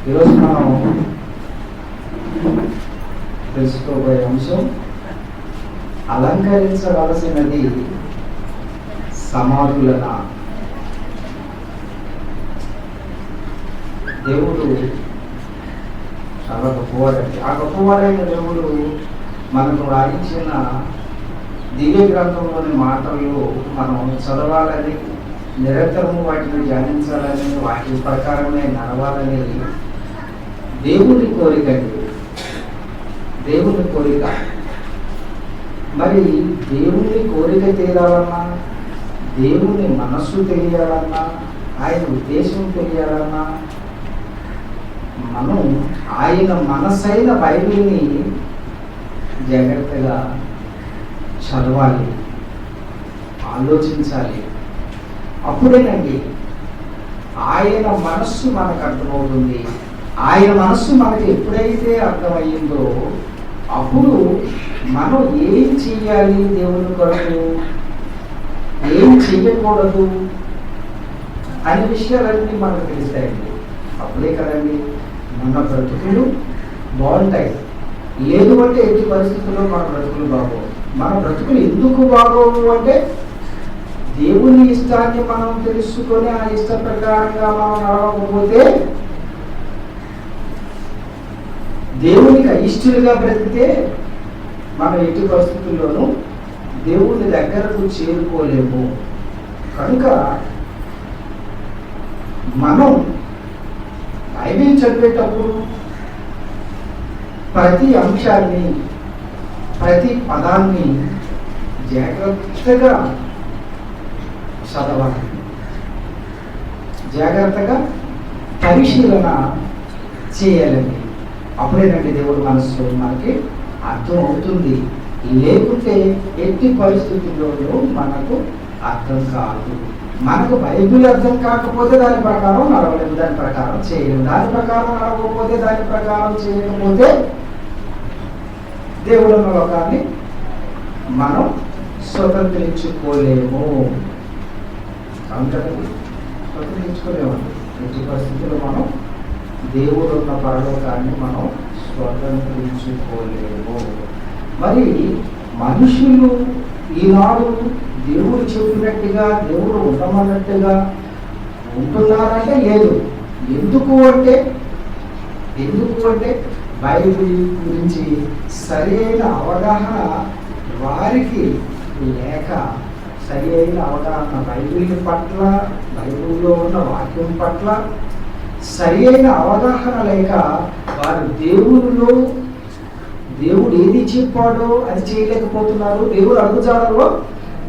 ఈరోజు మనం తెలుసుకోబోయే అంశం అలంకరించవలసినది సమాధులన. దేవుడు చాలా గొప్పవాడండి. ఆ గొప్పవాడైన దేవుడు మనకు రాయించిన దివ్య గ్రంథంలోని మాటలు మనం చదవాలని, నిరంతరము వాటిని ధ్యానించాలని, వాటి ప్రకారమే నడవాలని దేవుని కోరిక అండి. దేవుని కోరిక. మరి దేవుని కోరిక తీరాలన్నా, దేవుని మనస్సు తెలియాలన్నా, ఆయన ఉద్దేశం తెలియాలన్నా మనం ఆయన మనసైన బైబిల్ని జాగ్రత్తగా చదవాలి, ఆలోచించాలి. అప్పుడేనండి ఆయన మనస్సు మనకు అర్థమవుతుంది. ఆయన మనస్సు మనకి ఎప్పుడైతే అర్థమయ్యిందో అప్పుడు మనం ఏం చెయ్యాలి, దేవుని కొరకు ఏం చెయ్యకూడదు అనే విషయాలన్నీ మనకు తెలుస్తాయండి. అప్పుడే కదండి మన బ్రతుకులు బాగుంటాయి. లేదు అంటే ఎట్టి పరిస్థితుల్లో మన బ్రతుకులు బాగోవు. మన బ్రతుకులు ఎందుకు బాగోవు అంటే దేవుని ఇష్టాన్ని మనం తెలుసుకొని ఆ ఇష్ట ప్రకారంగా మనం నడవకపోతే, దేవునికి అయిష్టులుగా బ్రతికితే మనం ఎట్టి పరిస్థితుల్లోనూ దేవుని దగ్గరకు చేరుకోలేము. కనుక మనం బైబిల్ చదివేటప్పుడు ప్రతి అంశాన్ని, ప్రతి పదాన్ని జాగ్రత్తగా చదవాలి, జాగ్రత్తగా పరిశీలన చేయాలండి. అప్పుడేనండి దేవుడు మనసు మనకి అర్థం అవుతుంది. లేకుంటే ఎట్టి పరిస్థితుల్లోనూ మనకు అర్థం కాదు. మనకు బైబిల్ అర్థం కాకపోతే దాని ప్రకారం నడవలేము, దాని ప్రకారం చేయలేము. దాని ప్రకారం నడవకపోతే, దాని ప్రకారం చేయకపోతే దేవుడు ఉన్న లోకాన్ని మనం స్వతంత్రించుకోలేము. అంతటి స్వతంత్రించుకోలేమండి. ఎట్టి పరిస్థితుల్లో మనం దేవుడు ఉన్న పరలోకాన్ని మనం స్వతంత్రించుకోలేము. మరి మనుషులు ఈనాడు దేవుడు చెప్పినట్టుగా, దేవుడు ఉండమన్నట్టుగా ఉంటున్నారంటే లేదు. ఎందుకు అంటే బైబిల్ గురించి సరైన అవగాహన వారికి లేక, సరి అయిన అవగాహన బైబిల్ పట్ల, బైబిల్లో ఉన్న వాక్యం పట్ల సరి అయిన అవగాహన లేక వారు దేవుడు ఏది చెప్పాడో అది చేయలేకపోతున్నారు. దేవుడు అడుగుజాడలో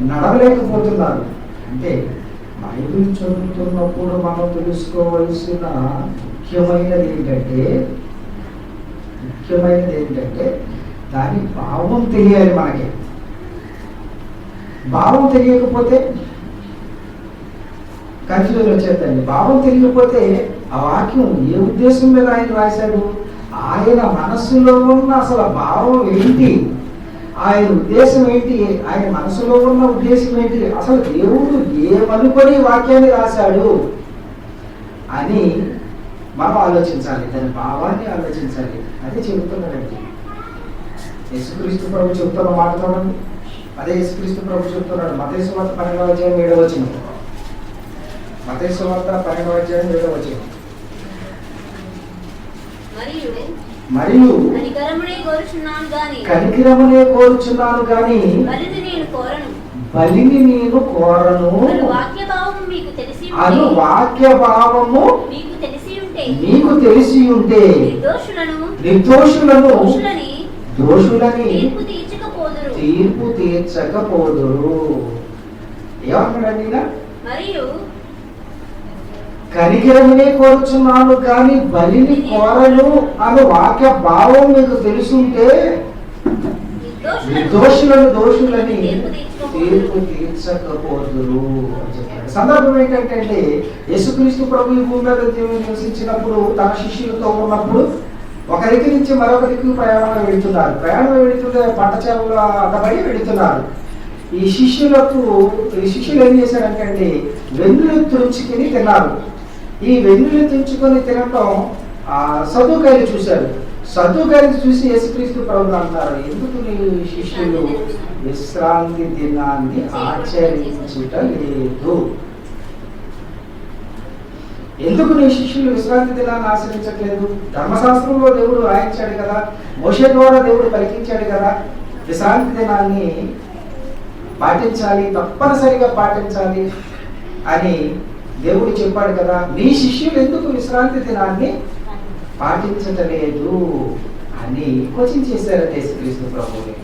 నడవలేకపోతున్నారు. అంటే బైబిల్ చదువుతున్నప్పుడు మనం తెలుసుకోవలసిన ముఖ్యమైనది ఏంటంటే దాని భావం తెలియాలి. మనకి భావం తెలియకపోతే కన్ఫ్యూజన్ వచ్చేద్దండి. భావం తెలియకపోతే ఆ వాక్యం ఏ ఉద్దేశం మీద ఆయన రాశాడు, ఆయన మనస్సులో ఉన్న అసలు భావం ఏంటి, ఆయన ఉద్దేశం ఏంటి, ఆయన మనసులో ఉన్న ఉద్దేశం ఏంటి, అసలు దేవుడు ఏమనుకొని వాక్యాన్ని రాశాడు అని మనం ఆలోచించాలి. దాని భావాన్ని ఆలోచించాలి. అదే చెబుతున్నాడండి యేసుక్రీస్తు ప్రభు చెబుతున్న మాట చూడండి. అదే యేసుక్రీస్తు ప్రభు చెబుతున్నాడు మత్తయి సువార్త 12:7. మత్తయి సువార్త 12:7. మరియు కనికరమునే కోరుచున్నాను గాని బలిని నేను కోరను అను వాక్య భావము మీకు తెలిసి ఉంటే నిర్దోషులను దోషులని తీర్పు తీర్చకపోదురు. ఏమంటాడండి? కనికరమునే కోరుచున్నాను కానీ బలిని కోరను అను వాక్య భావం మీకు తెలుసుంటే దోషులని తీర్పు తీర్చకపోదురు అని చెప్పాడు. సందర్భం ఏంటంటే యేసుక్రీస్తు ప్రభు ఈ భూమి మీద నివసించినప్పుడు తన శిష్యులతో ఉన్నప్పుడు ఒక దిక్కు నుంచి మరొక దిక్కు ప్రయాణంలో వెళుతుంటే పంట చేపలు అడ్డబడి వెళుతున్నారు. ఈ శిష్యులు ఏం చేశారంటే వెన్నులు తుంచుకుని తిన్నారు. ఈ వెన్నులు తుంచుకొని తినటం సదుకాయలు చూశారు. సదుకాయలు చూసి యేసుక్రీస్తు ప్రభువు అంటారు, ఎందుకు నీ శిష్యులు విశ్రాంతి దినాన్ని ఆచరించుట లేదు? ఎందుకు నీ శిష్యులు విశ్రాంతి దినాన్ని ఆచరించట్లేదు? ధర్మశాస్త్రంలో దేవుడు రాయించాడు కదా, మోషే ద్వారా దేవుడు పలికించాడు కదా, విశ్రాంతి దినాన్ని పాటించాలి, తప్పనిసరిగా పాటించాలి అని దేవుడు చెప్పాడు కదా. నీ శిష్యులు ఎందుకు విశ్రాంతి దినాన్ని పాటించటలేదు అని క్వశ్చన్ చేశారు యేసుక్రీస్తు ప్రభువుని.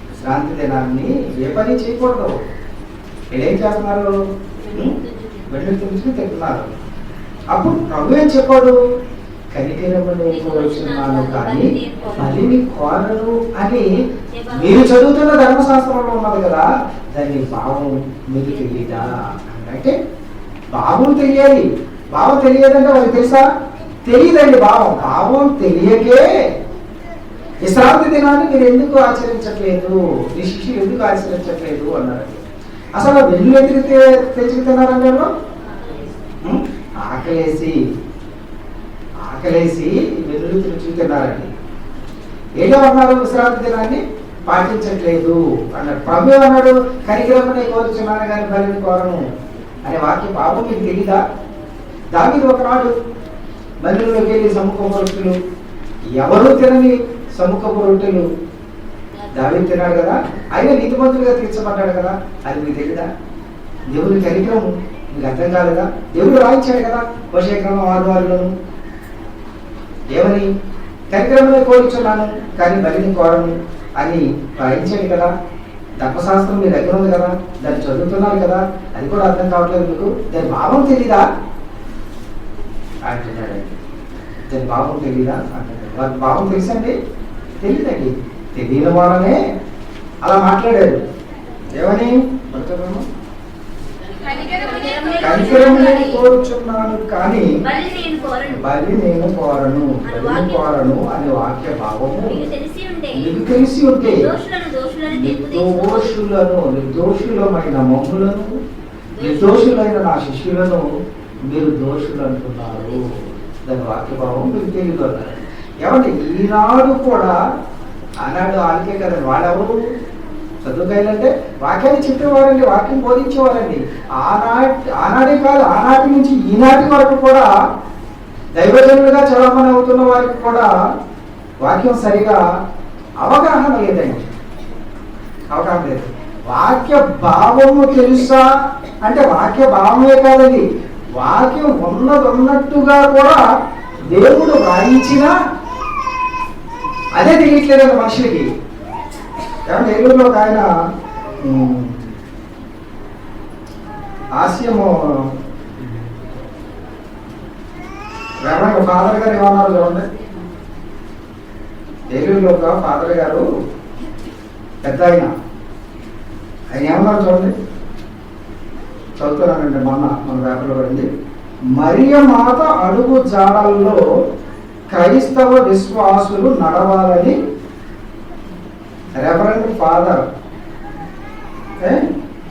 విశ్రాంతి దినాన్ని ఏ పని చేయకూడదు. వీళ్ళేం చేస్తున్నారు? వెళ్ళి తెలుసుకుని తింటున్నారు. అప్పుడు ప్రభు ఏం చెప్పాడు? కనికరమును కోరుచున్నాను కానీ బలిని కోరను అని మీరు చదువుతున్న ధర్మశాస్త్రంలో ఉన్నది కదా, దాని భావం మీకు తెలియదా అంటే భావం తెలియాలి. భావం తెలియదంటే వాళ్ళకి తెలుసా? తెలియదండి. భావం తెలియకే విశ్రాంతి దినాన్ని మీరు ఎందుకు ఆచరించట్లేదు, మీ శిష్యులు ఎందుకు ఆచరించట్లేదు అన్నారు. అసలు వెళ్ళు ఎదిగితే తెచ్చుకు తిన్నారంటే ఆకలేసి వెల్లుల్లి తెచ్చుకు తిన్నారండి. ఏదో అన్నారు, విశ్రాంతి దినాన్ని పాటించట్లేదు అన్నాడు. ప్రభు అన్నాడు, కనికరమనే కోరుచున్నాను కానీ బలిని కోరను అనే వాక్య భావం మీకు తెలీదా? దావీదు ఒకనాడు మందిరంలోకి వెళ్ళి సముఖపు రొట్టెలు, ఎవరూ తినని సముఖపు రొట్టెలు దావీదు తిన్నాడు కదా, ఆయన నీతిమంతులుగా తీర్చబడ్డాడు కదా, అది మీకు తెలీదా? దేవుని కనికరం మీకు అర్థం కాలేదా? దేవుడు రాయించాడు కదా మోషే గ్రంథం 6:6లోను ఏమని? కనికరమనే కోరుచున్నాను కానీ బలిని కోరను అని రాయించాడు కదా. ధర్మశాస్త్రం మీ దగ్గర ఉంది కదా, దాన్ని చదువుతున్నారు కదా, అది కూడా అర్థం కావట్లేదు మీకు? దాని భావం తెలీదా అంటున్నాడండి. దాని భావం తెలీదా అంటున్నాడు. వారి భావం తెలుసండి? తెలీదండి. తెలియని వాళ్ళనే అలా మాట్లాడారు. ఏమని? కనికరమునే కోరుచున్నాను కానీ బలి నేను కోరను అనే వాక్య భావము మీకు తెలిసి ఉంటే నిర్దోషులమైన మమ్ములను, నిర్దోషులైన నా శిష్యులను మీరు దోషులు అంటున్నారు. దాని వాక్య భావం మీకు తెలియదు అన్నారు. ఏమంటే ఈనాడు కూడా ఆనాడు వాళ్ళకే కదండి, వాళ్ళెవరు చదువుకాయలంటే వాక్యాన్ని చెప్పేవారండి, వాక్యం బోధించేవారండి. ఆనాడే కాదు, ఆనాటి నుంచి ఈనాటి వరకు కూడా దైవజనులుగా చలామణి అవుతున్న వారికి కూడా వాక్యం సరిగా అవగాహన లేదండి. అవగాహన లేదు. వాక్య భావము తెలుసా అంటే వాక్య భావమే కాదండి, వాక్యం ఉన్నట్టుగా కూడా దేవుడు వ్రాయించినా అదే తెలియట్లేదండి మనుషులకి. ఏలూరులో ఒక ఆయన హాస్యము ఫాదర్ గారు ఏమన్నారు చూడండి. ఏలూరులో ఒక ఫాదర్ గారు పెద్ద ఆయన ఏమన్నారు చూడండి, చదువుతున్నానండి, మన పేపర్లో పడింది. మరియ మాత అడుగు జాడల్లో క్రైస్తవ విశ్వాసులు నడవాలని రెవరెండ్ ఫాదర్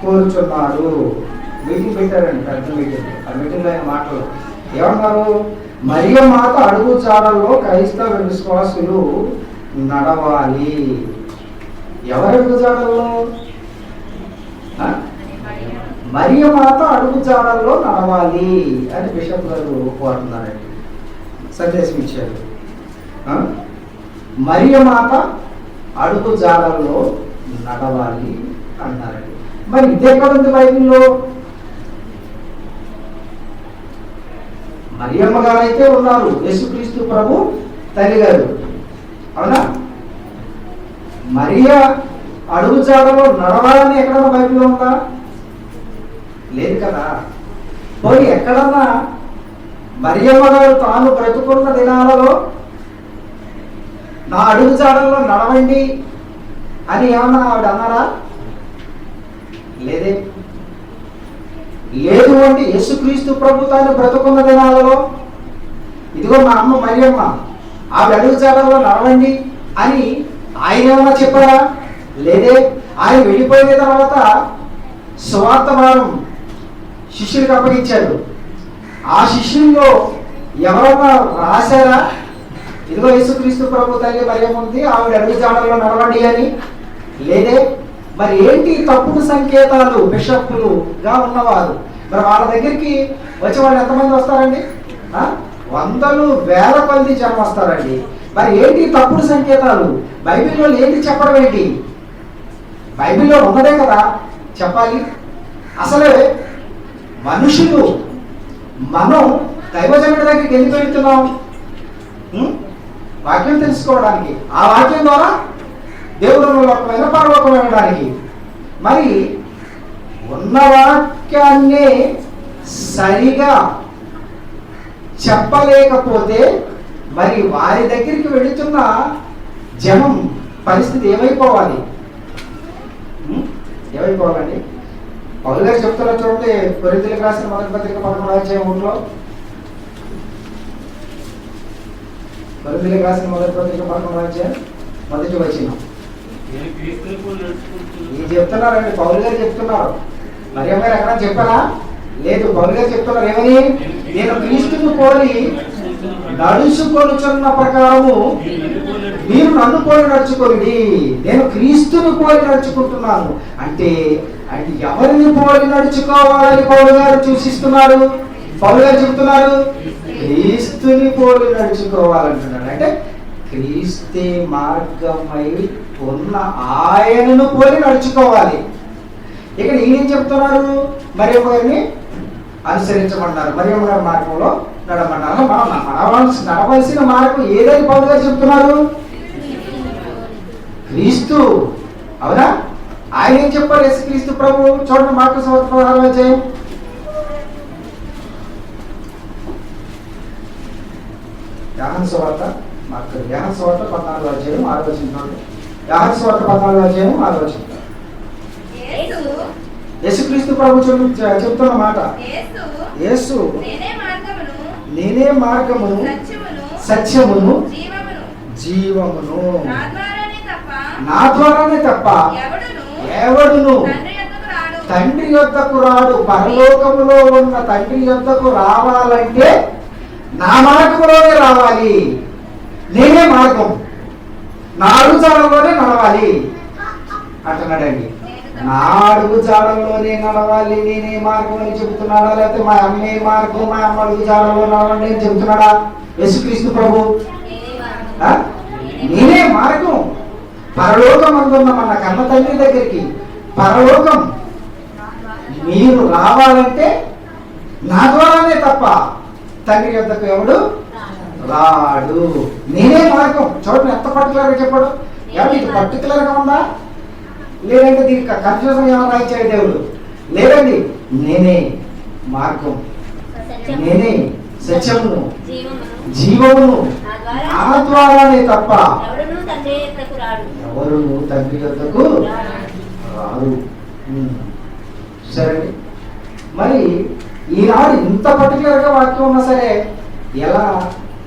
కోరుచున్నారు. మీటింగ్ పెట్టారండి, పెద్ద మీటింగ్. ఆ మీటింగ్లో ఆయన మాటలు ఏమన్నారు? మరియ మాత అడుగు జాడల్లో క్రైస్తవ విశ్వాసులు నడవాలి. ఎవరి అడుగు జాడల్లో? మరియ మాత అడుగు జాడల్లో నడవాలి అని బిషప్ గారు కోరుతున్నారండి, సందేశం ఇచ్చారు. మరియ మాత అడుగు జాడల్లో నడవాలి అంటారండి. మరి ఇదెక్కడ ఉంది బైబిల్లో? మరియమ్మ గారు అయితే ఉన్నారు, యేసుక్రీస్తు ప్రభు తల్లి గారు, అవునా? మరియ అడుగు జాడలో నడవాలని ఎక్కడన్నా బైబిల్లో ఉందా? లేదు కదా. పోయి ఎక్కడన్నా మరియమ్మ గారు తాను బ్రతుకున్న దినాలలో నా అడుగు జాడల్లో నడవండి అని ఏమన్నా ఆవిడ అన్నారా? లేదే. లేదు అంటే యేసుక్రీస్తు ప్రభు తాను బ్రతుకున్న దినాలలో ఇదిగో మా అమ్మ మరియమ్మ ఆవిడ అడుగు జాడల్లో నడవండి అని ఆయన ఏమన్నా చెప్పారా? లేదే. ఆయన వెళ్ళిపోయిన తర్వాత సువార్త భారం శిష్యుడికి అప్పగించాడు. ఆ శిష్యుల్లో ఎవరన్నా రాశారా? ఇదిగో యేసుక్రీస్తు ప్రభు తల్లి మరియమ్మ ఉంది, ఆవిడ అడుగు జాడల్లో నడవండి అని లేదే. మరి ఏంటి తప్పుడు సంకేతాలు? బిషప్పులుగా ఉన్నవారు మరి వాళ్ళ దగ్గరికి వచ్చే వాళ్ళు ఎంతమంది వస్తారండి? వందలు వేల కొలది జనం వస్తారండి. మరి ఏంటి తప్పుడు సంకేతాలు? బైబిల్లో ఏంటి చెప్పడం ఏంటి? బైబిల్లో ఉన్నదే కదా చెప్పాలి. అసలే మనుషులు మనం దైవజనుడి దగ్గరికి ఎందుకు వెళ్తున్నాం? వాక్యం తెలుసుకోవడానికి, ఆ వాక్యం ద్వారా దేవుడు లోకమైన పరలోకం వెళ్ళడానికి. మరి ఉన్న వాక్యాన్నే సరిగా చెప్పలేకపోతే మరి వారి దగ్గరికి వెళుతున్న జనం పరిస్థితి ఏమైపోవాలి? ఏమైపోవాలండి? పౌలు గారు చెప్తున్నా చూడండి, కొరింథీయులకు రాసిన మొదటి పత్రిక 11వ అధ్యాయంలో, కొరింథీయులకు రాసిన మొదటి పత్రిక 11వ అధ్యాయం మొదటి వచనం ఇది చెప్తున్నారండి. పౌలు గారు చెప్తున్నారు. మరియమ్మ గారు ఎక్కడ చెప్పారా? లేదు, పౌలు గారు చెప్తున్నారు ఏమని? నేను క్రీస్తును పోలి నడుచుకొనుచున్న ప్రకారము మీరు నన్ను పోలి నడుచుకోండి. నేను క్రీస్తుని పోలి నడుచుకుంటున్నాను అంటే ఎవరిని పోలి నడుచుకోవాలని పౌలు గారు సూచిస్తున్నారు? పౌలు గారు చెప్తున్నారు క్రీస్తుని పోలి నడుచుకోవాలంటున్నాడు. అంటే క్రీస్తే మార్గమై ఉన్న ఆయనను పోలి నడుచుకోవాలి. ఇక్కడ ఈయన చెప్తున్నారు మరియమ్మ గారిని అనుసరించమన్నారు, మరియమ్మ గారి మార్గంలో నడమన్నారు. మనం నడవలసిన మార్గం ఏదైనా పౌలు గారు చెప్తున్నారు? క్రీస్తు. అవునా? ఆయన ఏం చెప్పారు? యేసుక్రీస్తు ప్రభు చూడండి, మార్కు సువార్త 16వ అధ్యాయం. యోహాను సువార్త 14వ అధ్యాయం 6వ వచనం. యోహాను సువార్త 14వ అధ్యాయం 6వ వచనం. యేసుక్రీస్తు ప్రభు చెప్తున్న మాట, యేసు నేనే మార్గమును సత్యమును జీవమును, నా ద్వారానే తప్ప ఎవడును తండ్రి యొద్దకు రాడు. పరలోకములో ఉన్న తండ్రి యొద్దకు రావాలంటే నా మార్గంలోనే రావాలి. నేనే మార్గం, నా అడుగుజాడలోనే నడవాలి అంటున్నాడండి. నా అడుగుజాడల్లోనే నడవాలి, నేనే మార్గం అని చెబుతున్నాడా? లేకపోతే మా అమ్మే మార్గం, మా అమ్మ అడుగుజాడలో నడవండి అని చెబుతున్నాడా యేసుక్రీస్తు ప్రభు? నేనే మార్గం. పరలోకం అందున్న మన కన్న తండ్రి దగ్గరికి, పరలోకం మీరు రావాలంటే నా ద్వారానే తప్ప తండ్రి యొద్దకు ఎవడు రాడు. నేనే మార్గం. చూడండి ఎంత పర్టికులర్గా చెప్పాడు. ఏమంటే ఇది పర్టికులర్గా ఉందా? లేదంటే దీనికి కన్ఫ్యూజన్ ఏమైనా ఇచ్చాడు దేవుడు? లేదండి, నేనే మార్గం, నేనే సత్యమును జీవమును, నా ద్వారానే తప్ప ఎవరును తండ్రి యొద్దకు రారు. సరే, మరి ఈనాడు ఇంత పర్టికులర్గా వాక్యం ఉన్నా సరే ఎలా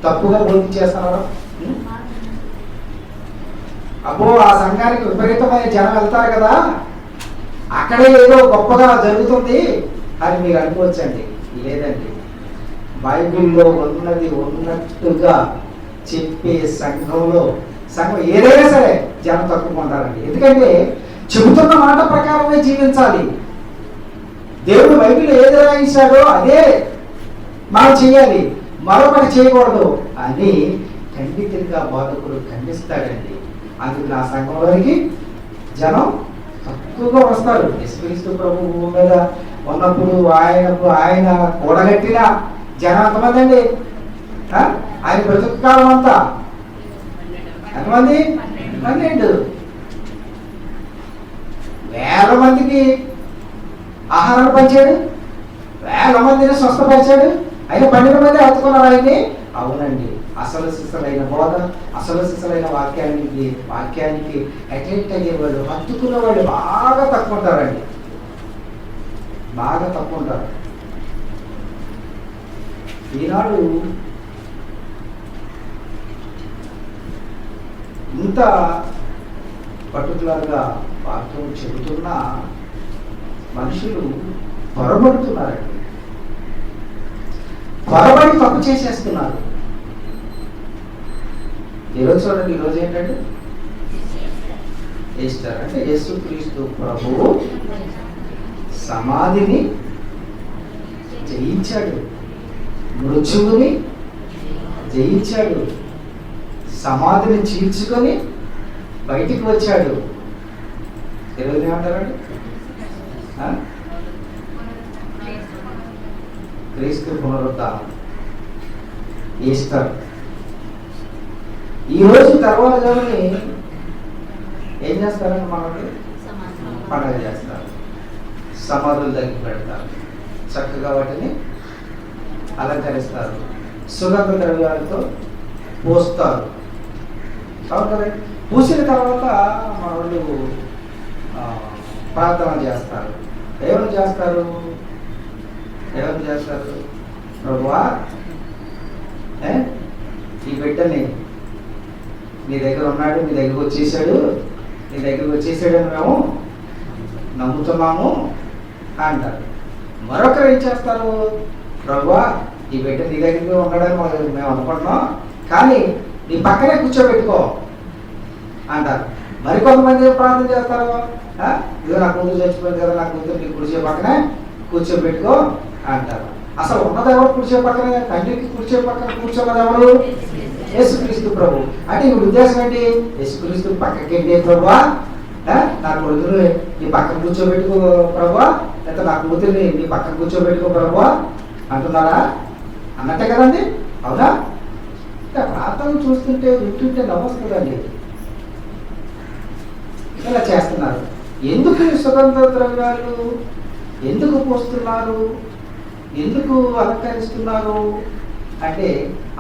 తప్పుగా బోధించేస్తున్నారు? అబ్బో, ఆ సంఘానికి విపరీతమైన జనం వెళ్తారు కదా, అక్కడే ఏదో గొప్పగా జరుగుతుంది అని మీరు అనుకోవచ్చండి. లేదండి, బైబిల్లో ఉన్నది ఉన్నట్టుగా చెప్పే సంఘం ఏదైనా సరే జనం తక్కువ ఉంటారండి. ఎందుకంటే చెబుతున్న మాట ప్రకారమే జీవించాలి. దేవుడు బైబిల్లో ఏది రాయించాడో అదే మనం చేయాలి, మరొకటి చేయకూడదు అని ఖండితంగా బోధకుడు ఖండిస్తాడండి. అందుకు నా సంఘంలోనికి జనం తక్కువగా వస్తారు. యేసుక్రీస్తు ప్రభు భూమి మీద ఉన్నప్పుడు ఆయన కూడగట్టిన జనం ఎంతమంది అండి? ఆయన బ్రతుకు కాలం అంతా ఎంతమంది? 12 వేల మందికి ఆహారాన్ని పంచాడు, వేల మందిని స్వస్థపరిచాడు. ఆయన 12 మంది హత్తుకున్నారు ఆయన్ని. అవునండి, అసలు సిసలైన బోధ, అసలు సిసలైన వాక్యానికి అటెంట్ అయ్యేవాళ్ళు, హత్తుకున్న వాళ్ళు బాగా తక్కువ ఉంటారండి, బాగా తక్కువ ఉంటారు. ఈనాడు ఇంత పర్టికులర్గా వాక్యం చెబుతున్న మనుషులు పొరబడుతున్నారండి. త్వరపడి తప్పు చేసేస్తున్నారు. ఈరోజు చూడండి, ఈరోజు ఏంటంటే ఈస్టర్ అంటే యేసుక్రీస్తు ప్రభువు సమాధిని జయించాడు, మృత్యువుని జయించాడు, సమాధిని చీల్చుకొని బయటికి వచ్చాడు. ఈరోజు ఏమంటారండి? క్రీస్తు పునరుద్ధానం, ఈస్టర్. ఈరోజు తెల్లవారుజాముని ఏం చేస్తారంటే మనకి పండుగ చేస్తారు, సమాధుల దగ్గర పెడతారు, చక్కగా వాటిని అలంకరిస్తారు, సుగంధ ద్రవ్యాలతో పోస్తారు. అవును కదండి. పూసిన తర్వాత మన వాళ్ళు ప్రార్థన చేస్తారు. ఏమని చేస్తారు? ప్రభువా, ఈ బిడ్డని నీ దగ్గర ఉన్నాడు, నీ దగ్గరకు వచ్చేసాడు అని మేము నమ్ముతున్నాము అంటారు. మరొకరు ఏం చేస్తారు? ప్రభువా, ఈ బిడ్డ నీ దగ్గర ఉన్నాడని మేము అనుకుంటున్నాం, కానీ నీ పక్కనే కూర్చోబెట్టుకో అంటారు. మరికొంతమంది ప్రార్థన చేస్తారు, ఇదో నా కూతురు చచ్చిపోయింది కదా, నా కూతురు నీ కూర్చో పక్కనే కూర్చోబెట్టుకో అంటారు. అసలు ఉన్నది ఎవరు కూర్చో పక్కన? తండ్రికి కూర్చో పక్కన కూర్చోన్నది ఎవరు? యేసుక్రీస్తు ప్రభు. అంటే ఇప్పుడు ఉద్దేశం ఏంటి? యేసుక్రీస్తు పక్కకేంటి? ప్రభువా, నా కొడుకుని నీ పక్కన కూర్చోబెట్టుకో ప్రభువా, లేకపోతే నా కూతురిని నీ పక్కన కూర్చోబెట్టుకో ప్రభువా అంటున్నారా? అన్నట్టే కదండి. అవునా? ప్రార్థన చూస్తుంటే వింటుంటే నవ్వొస్తుందండి. ఇలా చేస్తున్నారు. ఎందుకు సుగంధ ద్రవ్యాలు ఎందుకు పోస్తున్నారు, ఎందుకు అలంకరిస్తున్నారు అంటే,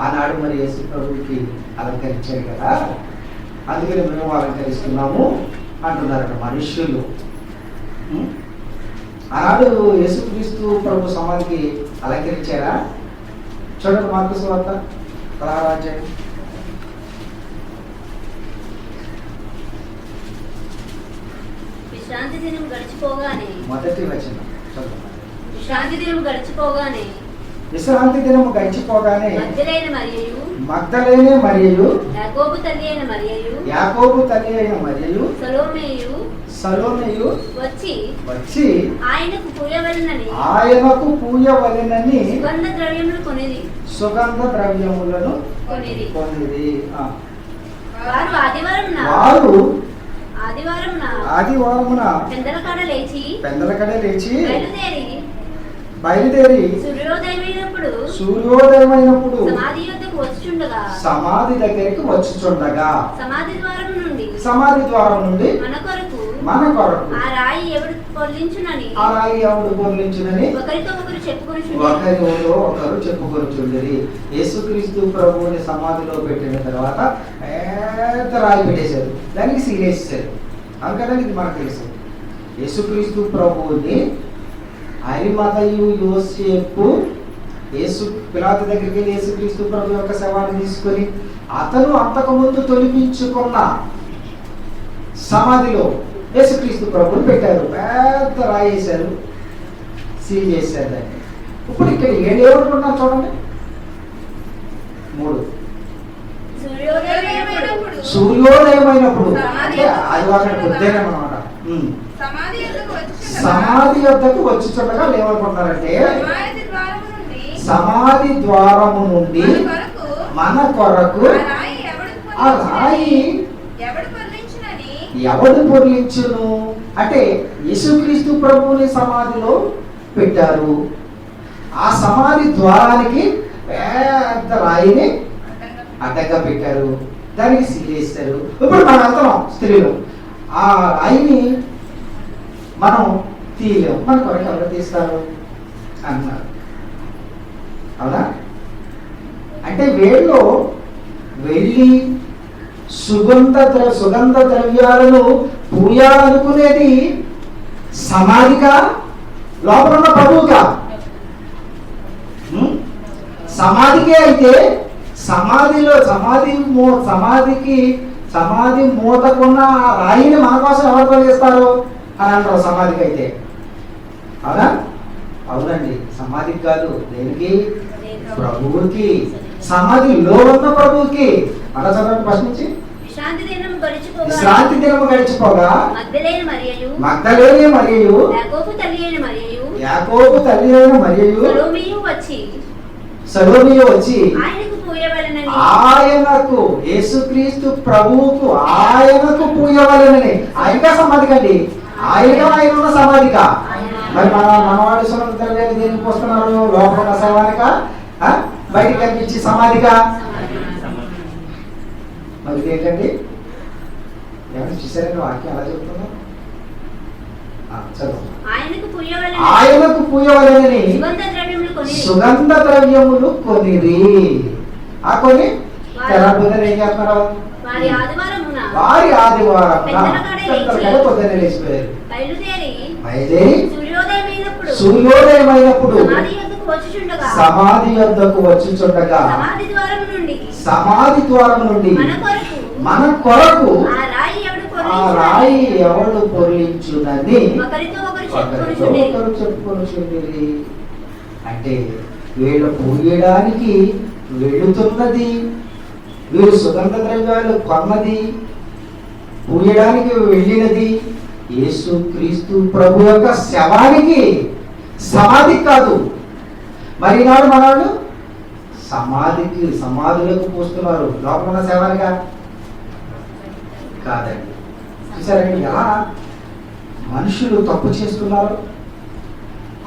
ఆనాడు మరి యేసు ప్రభువుకి అలంకరించాడు కదా, అందుకని మేము అలంకరిస్తున్నాము అంటున్నారట మనుష్యులు. ఆనాడు యేసుక్రీస్తు ప్రభు సమాధికి అలంకరించారా? చూడండి, మార్కు సువార్త 16వ అధ్యాయం. విశ్రాంతి దినం గడిచిపోగానే, మొదటి వచనం. విశ్రాంతి దినం గడిచిపోగానే మగ్దలేనే మరియయు యాకోబు తల్లి అయిన మరియయు సలోమేయు వచ్చి ఆయనకు పూయవలెనని సుగంధ ద్రవ్యములను కొనిరి. వారు ఆదివారమున పెందలకడ లేచి బయలుదేరి సూర్యోదయమైనప్పుడు సమాధి దగ్గరికి వచ్చుచుండగా సమాధి ద్వారం నుండి మన కొరకు ఆ రాయి ఎవడు పొర్లించునని ఒకరితో ఒకరు చెప్పుకొనుచుండిరి. యేసుక్రీస్తు ప్రభువుని సమాధిలో పెట్టిన తర్వాత పెద్ద రాయి పెట్టేశారు, దానికి సీలేసారు. అందుకని ఇది మనకు తెలుసు. యేసుక్రీస్తు ప్రభువుని అరిమతయు యోసేపు పిలాతు దగ్గరికి వెళ్ళి యేసుక్రీస్తు ప్రభు యొక్క శవాన్ని తీసుకొని అతను అంతకుముందు తొలిపించుకున్న సమాధిలో యేసుక్రీస్తు ప్రభుని పెట్టారు. పెద్ద రాయి వేశారు, సీల్ చేశారు దాన్ని. ఇప్పుడు ఇక్కడ ఏమనుకుంటున్నారు చూడండి. 3 సూర్యోదయమైనప్పుడు అంటే ఆదివారం పొద్దున్నే అన్నమాట. సమాధి వద్దకు వచ్చి చూడగా ఏమనుకుంటున్నారంటే, సమాధి ద్వారము నుండి మన కొరకు ఆ రాయి ఎవడు పొర్లించును అంటే యేసుక్రీస్తు ప్రభువుని సమాధిలో పెట్టారు. ఆ సమాధి ద్వారానికి పెద్ద రాయిని అడ్డంగా పెట్టారు, దానికి సీలేస్తారు. ఇప్పుడు మన అంతరం స్త్రీలు ఆ రాయిని మనం తీయలేము, మన కొరకు ఎవరు తీస్తారు అన్నారు. అవునా? అంటే వీళ్ళు వెళ్ళి సుగంధ ద్రవ్యాలను పూయాలనుకునేది సమాధిగా, లోపల ఉన్న ప్రభువుగా. సమాధికే అయితే సమాధి మూతకున్న రాయిని మన కోసం ఎవరు తొలగిస్తారు అని అంటారు సమాధికి అయితే. అవునా? అవునండి, సమాధికి కాదు, దేనికి? ప్రభువుకి. సమాధిలో ఉన్న ప్రభువుకి. అలా చదవండి ఫస్ట్ నుంచి. విశ్రాంతి దినము గడిచిపోగా మగ్దలేనే మరియు యాకోబు తల్లి అయిన మరియు సలోమియు వచ్చి ఆయనకు యేసుక్రీస్తు ప్రభువుకు ఆయనకు పూయవలెనని. ఆయనగా సమాధికండి, ఆయన ఉన్న సమాధికా. మరి మనవాడు సునందర దేనికి వస్తున్నారు? లోపల ఉన్న శవానిక, బయటికి కనిపించి సమాధికా? మరి ఏంటండి? ఏమైనా చూసారండి వాక్యం అలా చెప్తున్నా? చదువు. ఆయనకు పూయవలెనని సుగంధ ద్రవ్యములు కొనిరి. ఆ కొని తెల్లబుద్ధ ఏం చేస్తున్నారు? వారి ఆదివారం పొద్దున్నే లేచిపోయారు. బయలుదేరి సూర్యోదయమైనప్పుడు సమాధి యొద్దకు వచ్చుచుండగా సమాధి ద్వారం నుండి మన కొరకు ఆ రాయి ఎవడు పొర్లించునని ఒకరు చెప్పుకొనుచుండిరి. అంటే వీళ్ళు పూయడానికి వెళుతున్నది, వీరు సుగంధ ద్రవ్యాలు కొన్నది, పూయడానికి వెళ్ళినది యేసుక్రీస్తు ప్రభు యొక్క శవానికి, సమాధి కాదు. మరి నాడు మనవాళ్ళు సమాధులకు పూస్తున్నారు. లోపల ఉన్న శవానిగా కాదండి. చూసారండి ఎలా మనుషులు తప్పు చేస్తున్నారు?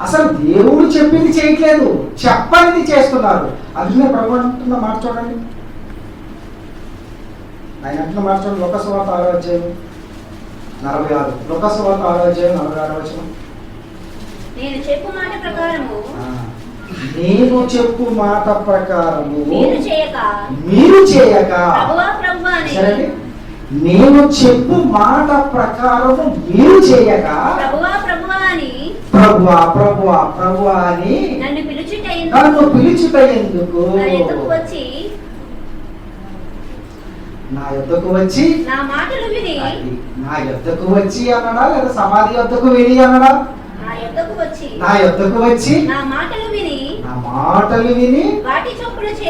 అసలు దేవుడు చెప్పింది చేయట్లేదు, చెప్పనిది చేస్తున్నారు. అందుకనే ప్రభు అంటున్న మాట చూడండి, ఆయన అంటున్న మాట చూడండి. లోకసువార్త 6:46. లోకసువార్త 6:46. నేను చెప్పు మాట ప్రకారము మీరు చేయక సరే, నేను చెప్పు మాట ప్రకారము మీరు చేయక ప్రభువా అని నన్ను పిలుచుట ఎందుకు? నా యొద్దకు వచ్చి అన్నడా లేదా సమాధి యొద్దకు విని అన్నడా? నా యొద్దకు వచ్చి నా మాటలు విని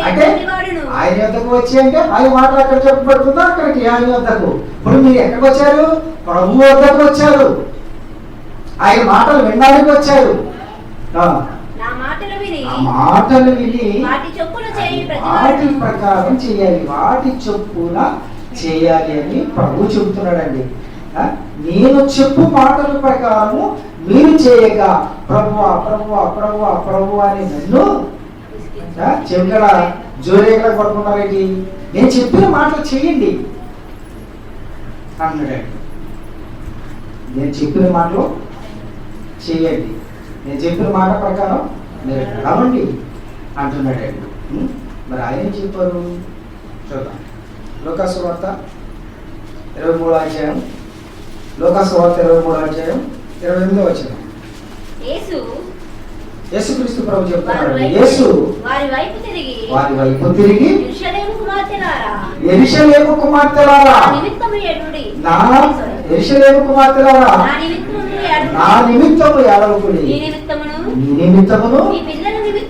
అంటే ఆయన యొద్దకు వచ్చి అంటే ఆయన మాటలు అక్కడ చెప్పబడుతుందా? అక్కడికి ఆయన యొద్దకు. ఇప్పుడు మీరు ఎక్కడికి వచ్చారు? ప్రభు వద్దకు వచ్చారు. ఆయన మాటలు వినడానికి వచ్చారు. మాటలు విని వాటి ప్రకారం చేయాలి, వాటి చొప్పున చేయాలి అని ప్రభు చెబుతున్నాడండి. నేను చెప్పు మాటల ప్రకారము మీరు చేయక ప్రభువా ప్రభువా ప్రభువా ప్రభు అని నన్ను చెవికడ జోరేగా పడుకున్నారేంటి? నేను చెప్పిన మాటలు చేయండి అన్నాడండి. నేను చెప్పిన మాటలు చేయండి, నేను చెప్పిన మాట ప్రకారం మీరు నడవండి అంటున్నాడండి. మరి ఆయన చెప్పారు చూద్దాం. లోకాసువార్త 23 లోకాసువార్త 23 వచ్చిన యేసుక్రీస్తు ప్రభు చెప్తున్నాడు, యేసు వారి వైపు తిరిగి యెరూషలేము కుమార్తెలారా నా నిమిత్తము ఏడవకుడి, నీ నిమిత్తమును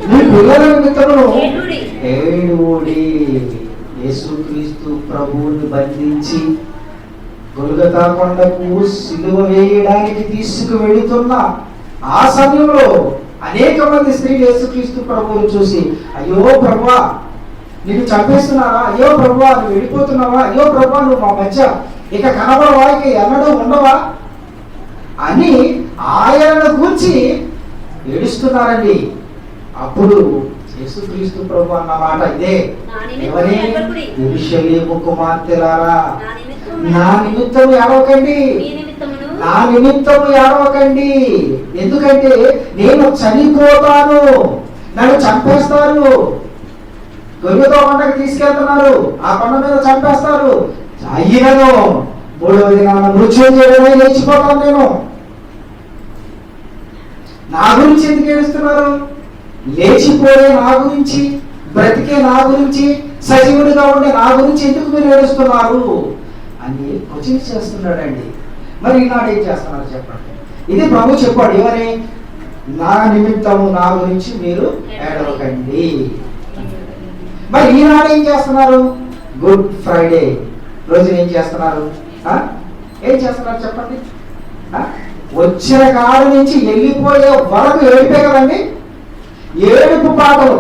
నీ పిల్లల నిమిత్తమును ఏడుడి. యేసుక్రీస్తు ప్రభువుని బంధించి గొల్గొతా కొండకు సిలువ వేయడానికి తీసుకువెళుతున్న ఆ సమయంలో అనేక మంది స్త్రీలు యేసుక్రీస్తు ప్రభువుని చూసి, అయ్యో ప్రభువా నిన్ను చంపేస్తున్నారా, అయ్యో ప్రభువా నువ్వు వెళ్ళిపోతున్నావా, అయ్యో ప్రభువా నువ్వు మా మధ్య ఇక కనబడవా, ఇక ఎన్నడూ ఉండవా అని ఆయనను గురించి ఏడుస్తున్నారండి. అప్పుడు యేసుక్రీస్తు ప్రభు అన్న మాట ఇదే, యెరూషలేము కుమార్తెలారా నా నిమిత్తము ఏడవకండి, నా నిమిత్తము ఏడవకండి. ఎందుకంటే నేను చనిపోతాను, నన్ను చంపేస్తారు. గొర్రెతో కొండకు తీసుకెళ్తున్నారు, ఆ కొండ మీద చంపేస్తారు. అయినను 3వ దినాన మృత్యుంజయుడై లేచిపోతాను నేను. నా గురించి ఎందుకు ఏడుస్తున్నారు? లేచిపోయే నా గురించి, బ్రతికే నా గురించి, సజీవుడిగా ఉండే నా గురించి ఎందుకు మీరు ఏడుస్తున్నారు అని క్వశ్చన్ చేస్తున్నాడండి. మరి ఈనాడు ఏం చేస్తున్నారు చెప్పండి? ఇది ప్రభు చెప్పాడు, ఏమని? నా నిమిత్తము నా గురించి మీరు ఏడవకండి. మరి ఈనాడు ఏం చేస్తున్నారు? గుడ్ ఫ్రైడే రోజున ఏం చేస్తున్నారు? ఏం చేస్తున్నారు చెప్పండి? వచ్చిన కాడ నుంచి వెళ్ళిపోయే వరకు ఏడిపే కదండి. ఏడుపు పాటలు,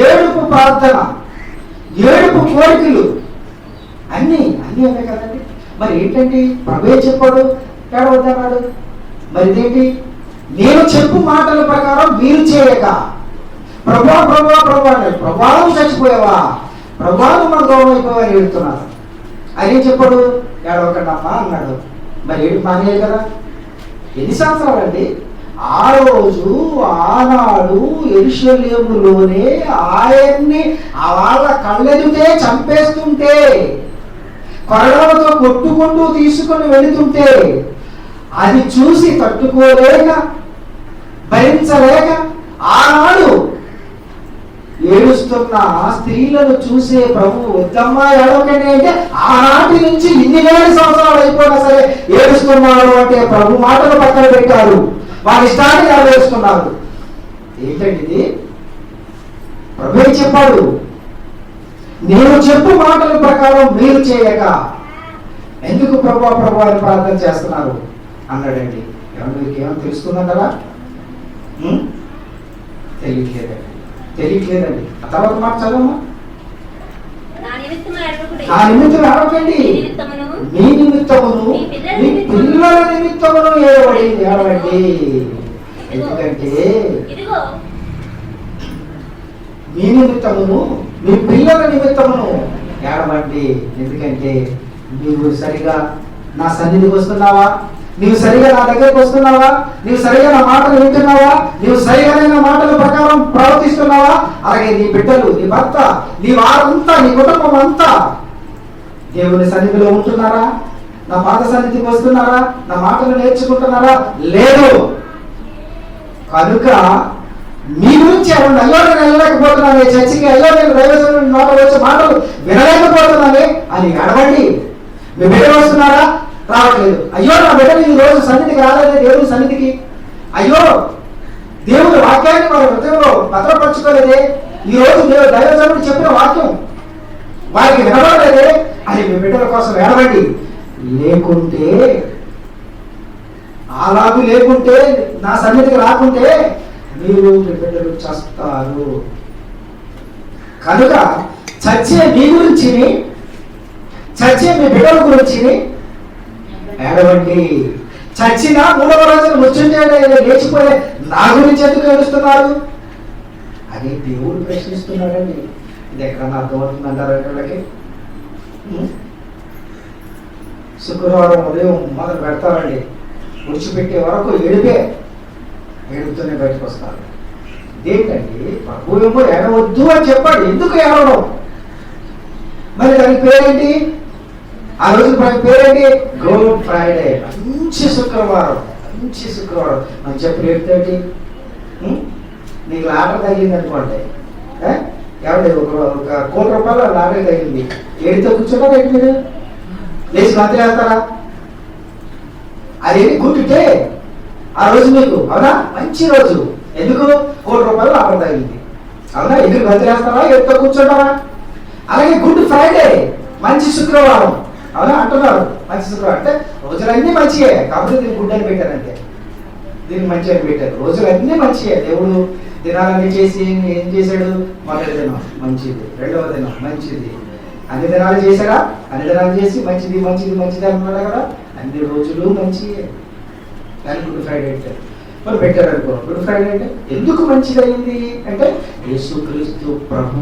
ఏడుపు ప్రార్థన, ఏడుపు కోరికలు, అన్నీ అవే కదండి. మరి ఏంటండి? ప్రభు చెప్పాడు ఏడవద్దన్నాడు. మరి ఇదేంటి? నేను చెప్పు మాటల ప్రకారం మీరు చేయక ప్రభా ప్రభా ప్రభా అన్నాడు. ప్రభావం చచ్చిపోయావా, ప్రభావం మన దూరం అయిపోయావని ఏడుతున్నారు. ఆయన ఏం చెప్పాడు? ఏడవకండమ్మా అన్నాడు. మరి ఏడు మానేయాలి కదా. ఎన్ని సంవత్సరాలండి? ఆ రోజు ఆనాడు యెరూషలేములోనే ఆయన్ని వాళ్ళ కళ్ళెదుటే చంపేస్తుంటే, కొరడాలతో కొట్టుకుంటూ తీసుకొని వెళుతుంటే అది చూసి తట్టుకోలేక భరించలేక ఆనాడు ఏడుస్తున్న స్త్రీలను చూసే ప్రభు వద్దమ్మా ఏడవకండి అంటే, ఆనాటి నుంచి ఇన్ని వేల సంవత్సరాలు అయిపోయినా సరే ఏడుస్తున్నారు అంటే ప్రభు మాటలు పక్కన పెట్టారు, వారి ఇష్టాన్ని నెరవేరుస్తున్నారు. ఏంటండి ఇది? ప్రభు చెప్పాడు, నేను చెప్పు మాటల ప్రకారం మీరు చేయక ఎందుకు ప్రభు ప్రభు అని ప్రార్థన చేస్తున్నారు అన్నాడండి. మీకేమో తెలుసుకున్నా కదా? తెలియట్లేదండి. ఆ తర్వాత మాట చదవమ్మా. ఆ నిమిత్తం ఏడవకండి, మీ నిమిత్తమును మీ పిల్లల నిమిత్తమును ఏడవండి. ఎందుకంటే మీ నిమిత్తమును మీ పిల్లల నిమిత్తమును ఏడవండి. ఎందుకంటే నీవు సరిగా నా సన్నిధికి వస్తున్నావా? నీవు సరిగా నా దగ్గరకు వస్తున్నావా? నీవు సరిగా నా మాటలు వింటున్నావా? నీవు సరిగా నా మాటల ప్రకారం ప్రవర్తిస్తున్నావా? అలాగే నీ బిడ్డలు, నీ భర్త, నీ వారంతా, నీ కుటుంబం అంతా దేవుని సన్నిధిలో ఉంటున్నారా? నా పాత సన్నిధికి వస్తున్నారా? నా మాటలు నేర్చుకుంటున్నారా? లేదు. కనుక మీ గురించి ఏమన్నా, అయ్యో నేను వెళ్ళలేకపోతున్నాను చర్చికి, అయ్యో నేను దైవజనుడి నోట వచ్చే మాటలు వినలేకపోతున్నానే అని అడగండి. మీ బిడ్డలు వస్తున్నారా? రావట్లేదు. అయ్యో నా బిడ్డలు ఈ రోజు సన్నిధికి రాలేదే, దేవుని సన్నిధికి. అయ్యో దేవుని వాక్యాన్ని వారి హృదయంలో భద్రపరచుకోలేదే, ఈ రోజు దైవజనుడు చెప్పిన వాక్యం వారికి వినబడలేదే అని మీ బిడ్డల కోసం ఏడవండి. లేకుంటే అలాగే లేకుంటే నా సన్నిధికి రాకుంటే మీరు మీ బిడ్డలు చేస్తారు. కనుక చచ్చే మీ గురించి, చచ్చే మీ బిడ్డల గురించి ఏడవండి. చచ్చిన మూడవ రోజున మృత్యుంజయుడు లేచిపోయే నా గురించి ఎందుకు ఏడుస్తున్నారు అని దేవుడు ప్రశ్నిస్తున్నాడండి. ఇది ఎక్కడన్నా అర్థమవుతుందంటారు వీళ్ళకి? శుక్రవారం ఉదయం మొదలు పెడతారండి, విడిచిపెట్టే వరకు ఏడుతూనే బయటకు వస్తారు. ఇదేంటండి? ప్రభు ఏమో ఏడవద్దు అని చెప్పాడు, ఎందుకు ఏడవడం? మరి దాని పేరేంటి? ఆ రోజు పేరేంటి? గుడ్ ఫ్రైడే, మంచి శుక్రవారం. మనం చెప్పి ఏడుతేంటి? నీకు లాటరీ తగిలింది అనుకోండి, ఎవరి ₹1,00,00,000 లాటరీ తగిలింది, ఏడితో కూర్చున్నారా? ఏంటి మీరు లేచి మంత్రి వేస్తారా? అదేంటి? గుడ్ డే ఆ రోజు మీకు, అవునా? మంచి రోజు. ఎందుకు? ₹1,00,00,000 లాటరీ తగిలింది, అవునా? ఎందుకు మంత్రి వేస్తారా? ఏడితో కూర్చుంటారా? అలాగే గుడ్ ఫ్రైడే, మంచి శుక్రవారం, అవునా అంటున్నారు. మంచి శుక్రవారం అంటే రోజులన్నీ మంచియే, కాకపోతే దీనికి గుడ్ అని పెట్టారంటే, దీనికి మంచి అని పెట్టారు. రోజులన్నీ మంచియే. దేవుడు దినాలన్నీ చేసి ఏం చేశాడు? మొదటి దినం మంచిది, రెండవ దినం మంచిది, అన్ని దినాలు చేశాడా? అన్ని దినాలు చేసి మంచిది అన్నాడు కదా. అన్ని రోజులు మంచియే. కానీ గుడ్ ఫ్రైడే అంటే మరి పెట్టారు అనుకో. గుడ్ ఫ్రైడే అంటే ఎందుకు మంచిది అయింది అంటే, యేసుక్రీస్తు ప్రభు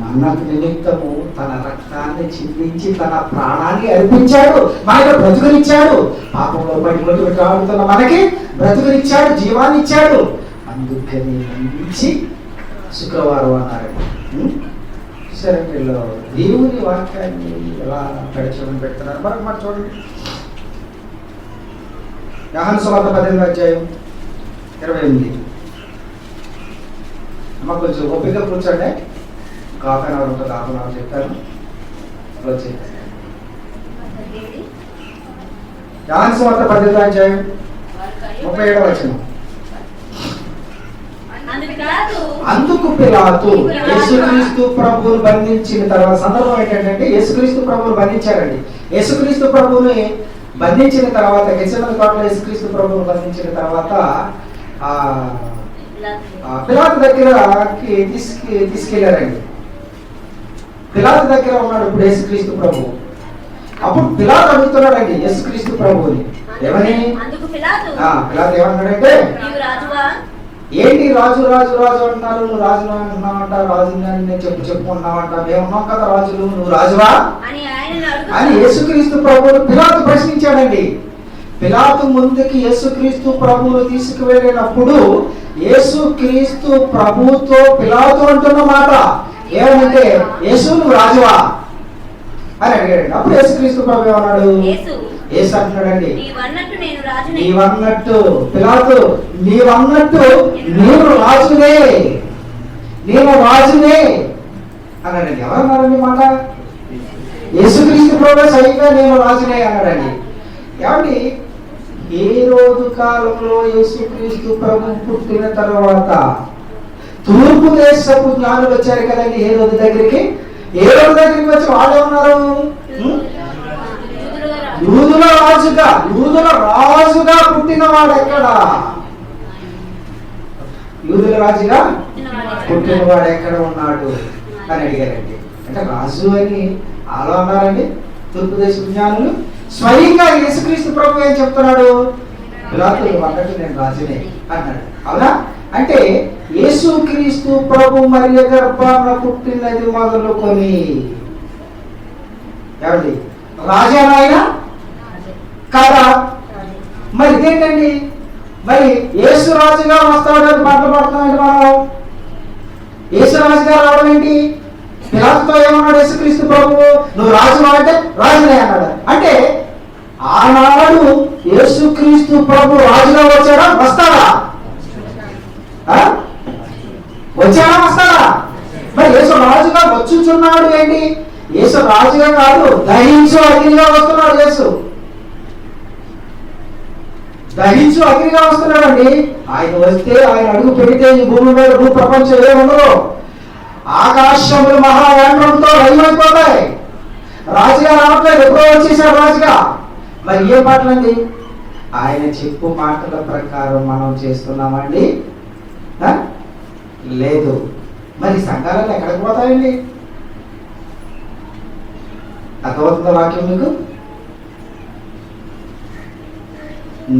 మన నిమిత్తము తన రక్తాన్ని చిందించి తన ప్రాణాన్ని అర్పించాడు, మనకి బ్రతుకునిచ్చాడు. పాపంలో పడి ఆడుతున్న మనకి బ్రతుకునిచ్చాడు, జీవాన్ని ఇచ్చాడు. అందుకని మంచి శుక్రవారం అన్నారు. సరే, వీళ్ళు దేవుని వాక్యాన్ని ఎలా పెడుతున్నారు మరొక మాట చూడండి. యోహాను సువార్త 18:28. అమ్మ కొంచెం ఓపిక కూర్చోండి, ½ గంట ఉంటుంది, ½ గంట చెప్తాను. యోహాను సువార్త 18:37. అందుకు పిలాతు యేసుక్రీస్తు ప్రభువును బంధించిన తర్వాత సందర్భం ఏంటంటే యేసుక్రీస్తు ప్రభువును బంధించారండి. యేసుక్రీస్తు ప్రభువుని బంధించిన తర్వాత గెత్సేమనే తోటలో యేసుక్రీస్తు ప్రభువును బంధించిన తర్వాత పిలాతు దగ్గరకి తీసుకెళ్లారండి. పిలాతు దగ్గర ఉన్నాడు ఇప్పుడు యేసుక్రీస్తు ప్రభువు. అప్పుడు పిలాతు అడుగుతున్నాడండి యేసుక్రీస్తు ప్రభువుని ఏమని? పిలాతు ఏమన్నాడంటే, ఏంటి రాజు రాజు రాజు అంటున్నారు, నువ్వు రాజు అంటున్నావంట, రాజు నేను చెప్పుకుంటున్నావంట, మేమున్నాం కదా రాజులు, నువ్వు రాజువా అని యేసుక్రీస్తు ప్రభువును పిలాతు ప్రశ్నించాడండి. పిలాతు ముందుకి యేసుక్రీస్తు ప్రభువును తీసుకువెళ్ళినప్పుడు యేసుక్రీస్తు ప్రభువుతో పిలాతు అంటున్న మాట ఏమంటే, యేసు నువ్వు రాజువా అని అడిగాడండి. అప్పుడు యేసుక్రీస్తు ప్రభు ఏమన్నాడు? యేసు అంటున్నాడండి, నీవన్నట్టు పిలాతు, నీవన్నట్టు నేను రాజునే, నేను రాజునే అన్నాడండి. ఎవరన్నారండి మాట? యేసుక్రీస్తు ప్రభు సైగా నేను రాజునే అన్నాడండి. ఏమండి, ఏ రోజు కాలంలో యేసుక్రీస్తు ప్రభు పుట్టిన తర్వాత తూర్పు దేశపు జ్ఞానులు వచ్చారు కదండి ఏ రోజు దగ్గరికి. ఏ రోజు దగ్గరికి వచ్చి వాళ్ళు ఏమన్నారు? యూదుల రాజుగా పుట్టినవాడు ఎక్కడ? యూదుల రాజుగా పుట్టినవాడు ఎక్కడ ఉన్నాడు అని అడిగారండి. అంటే రాజు అని అలా అన్నారండి తూర్పు దేశ జ్ఞానులు. స్వయంగా యేసుక్రీస్తు ప్రభు ఏం చెప్తున్నాడు? పిలాతు అన్నట్టు నేను రాజునే అన్నాడు. అవునా? అంటే యేసుక్రీస్తు ప్రభు మరియ గర్భాన పుట్టినది మొదలుకొని ఏమండి రాజేనా ఆయన కాదా? మరి ఇదేంటండి, మరి యేసు రాజుగా వస్తాడని మాట్లాడుతున్నామండి మనం. యేసు రాజుగా రావడం ఏంటి? పిలాతుతో ఏమన్నాడు యేసుక్రీస్తు ప్రభువు? నువ్వు రాజు అంటే రాజునే అన్నాడు. అంటే ఆనాడు యేసుక్రీస్తు ప్రభు రాజుగా వచ్చాడా? వస్తాడా? వచ్చాడా? వస్తాడా? మరి యేసు రాజుగా వచ్చుచున్నాడు ఏంటి? యేసు రాజుగా కాదు, దహించు అగ్నిగా వస్తున్నాడు. యేసు దహించు అగ్నిగా వస్తున్నాడండి. ఆయన వస్తే, ఆయన అడుగు పెడితే ఈ భూమి మీద భూ ప్రపంచం ఏముండదు. ఆకాశములు మహావేంద్రంతో లయమైపోతాయి. రాజుగా రావట్లేదు, ఎప్పుడో వచ్చేసాడు రాజుగా. మరి ఏ మాటలండి? ఆయన చెప్పు మాటల ప్రకారం మనం చేస్తున్నామండి? లేదు. మరి సంఘాలను ఎక్కడికి పోతాయండి? అర్థమవుతుందా వాక్యం మీకు?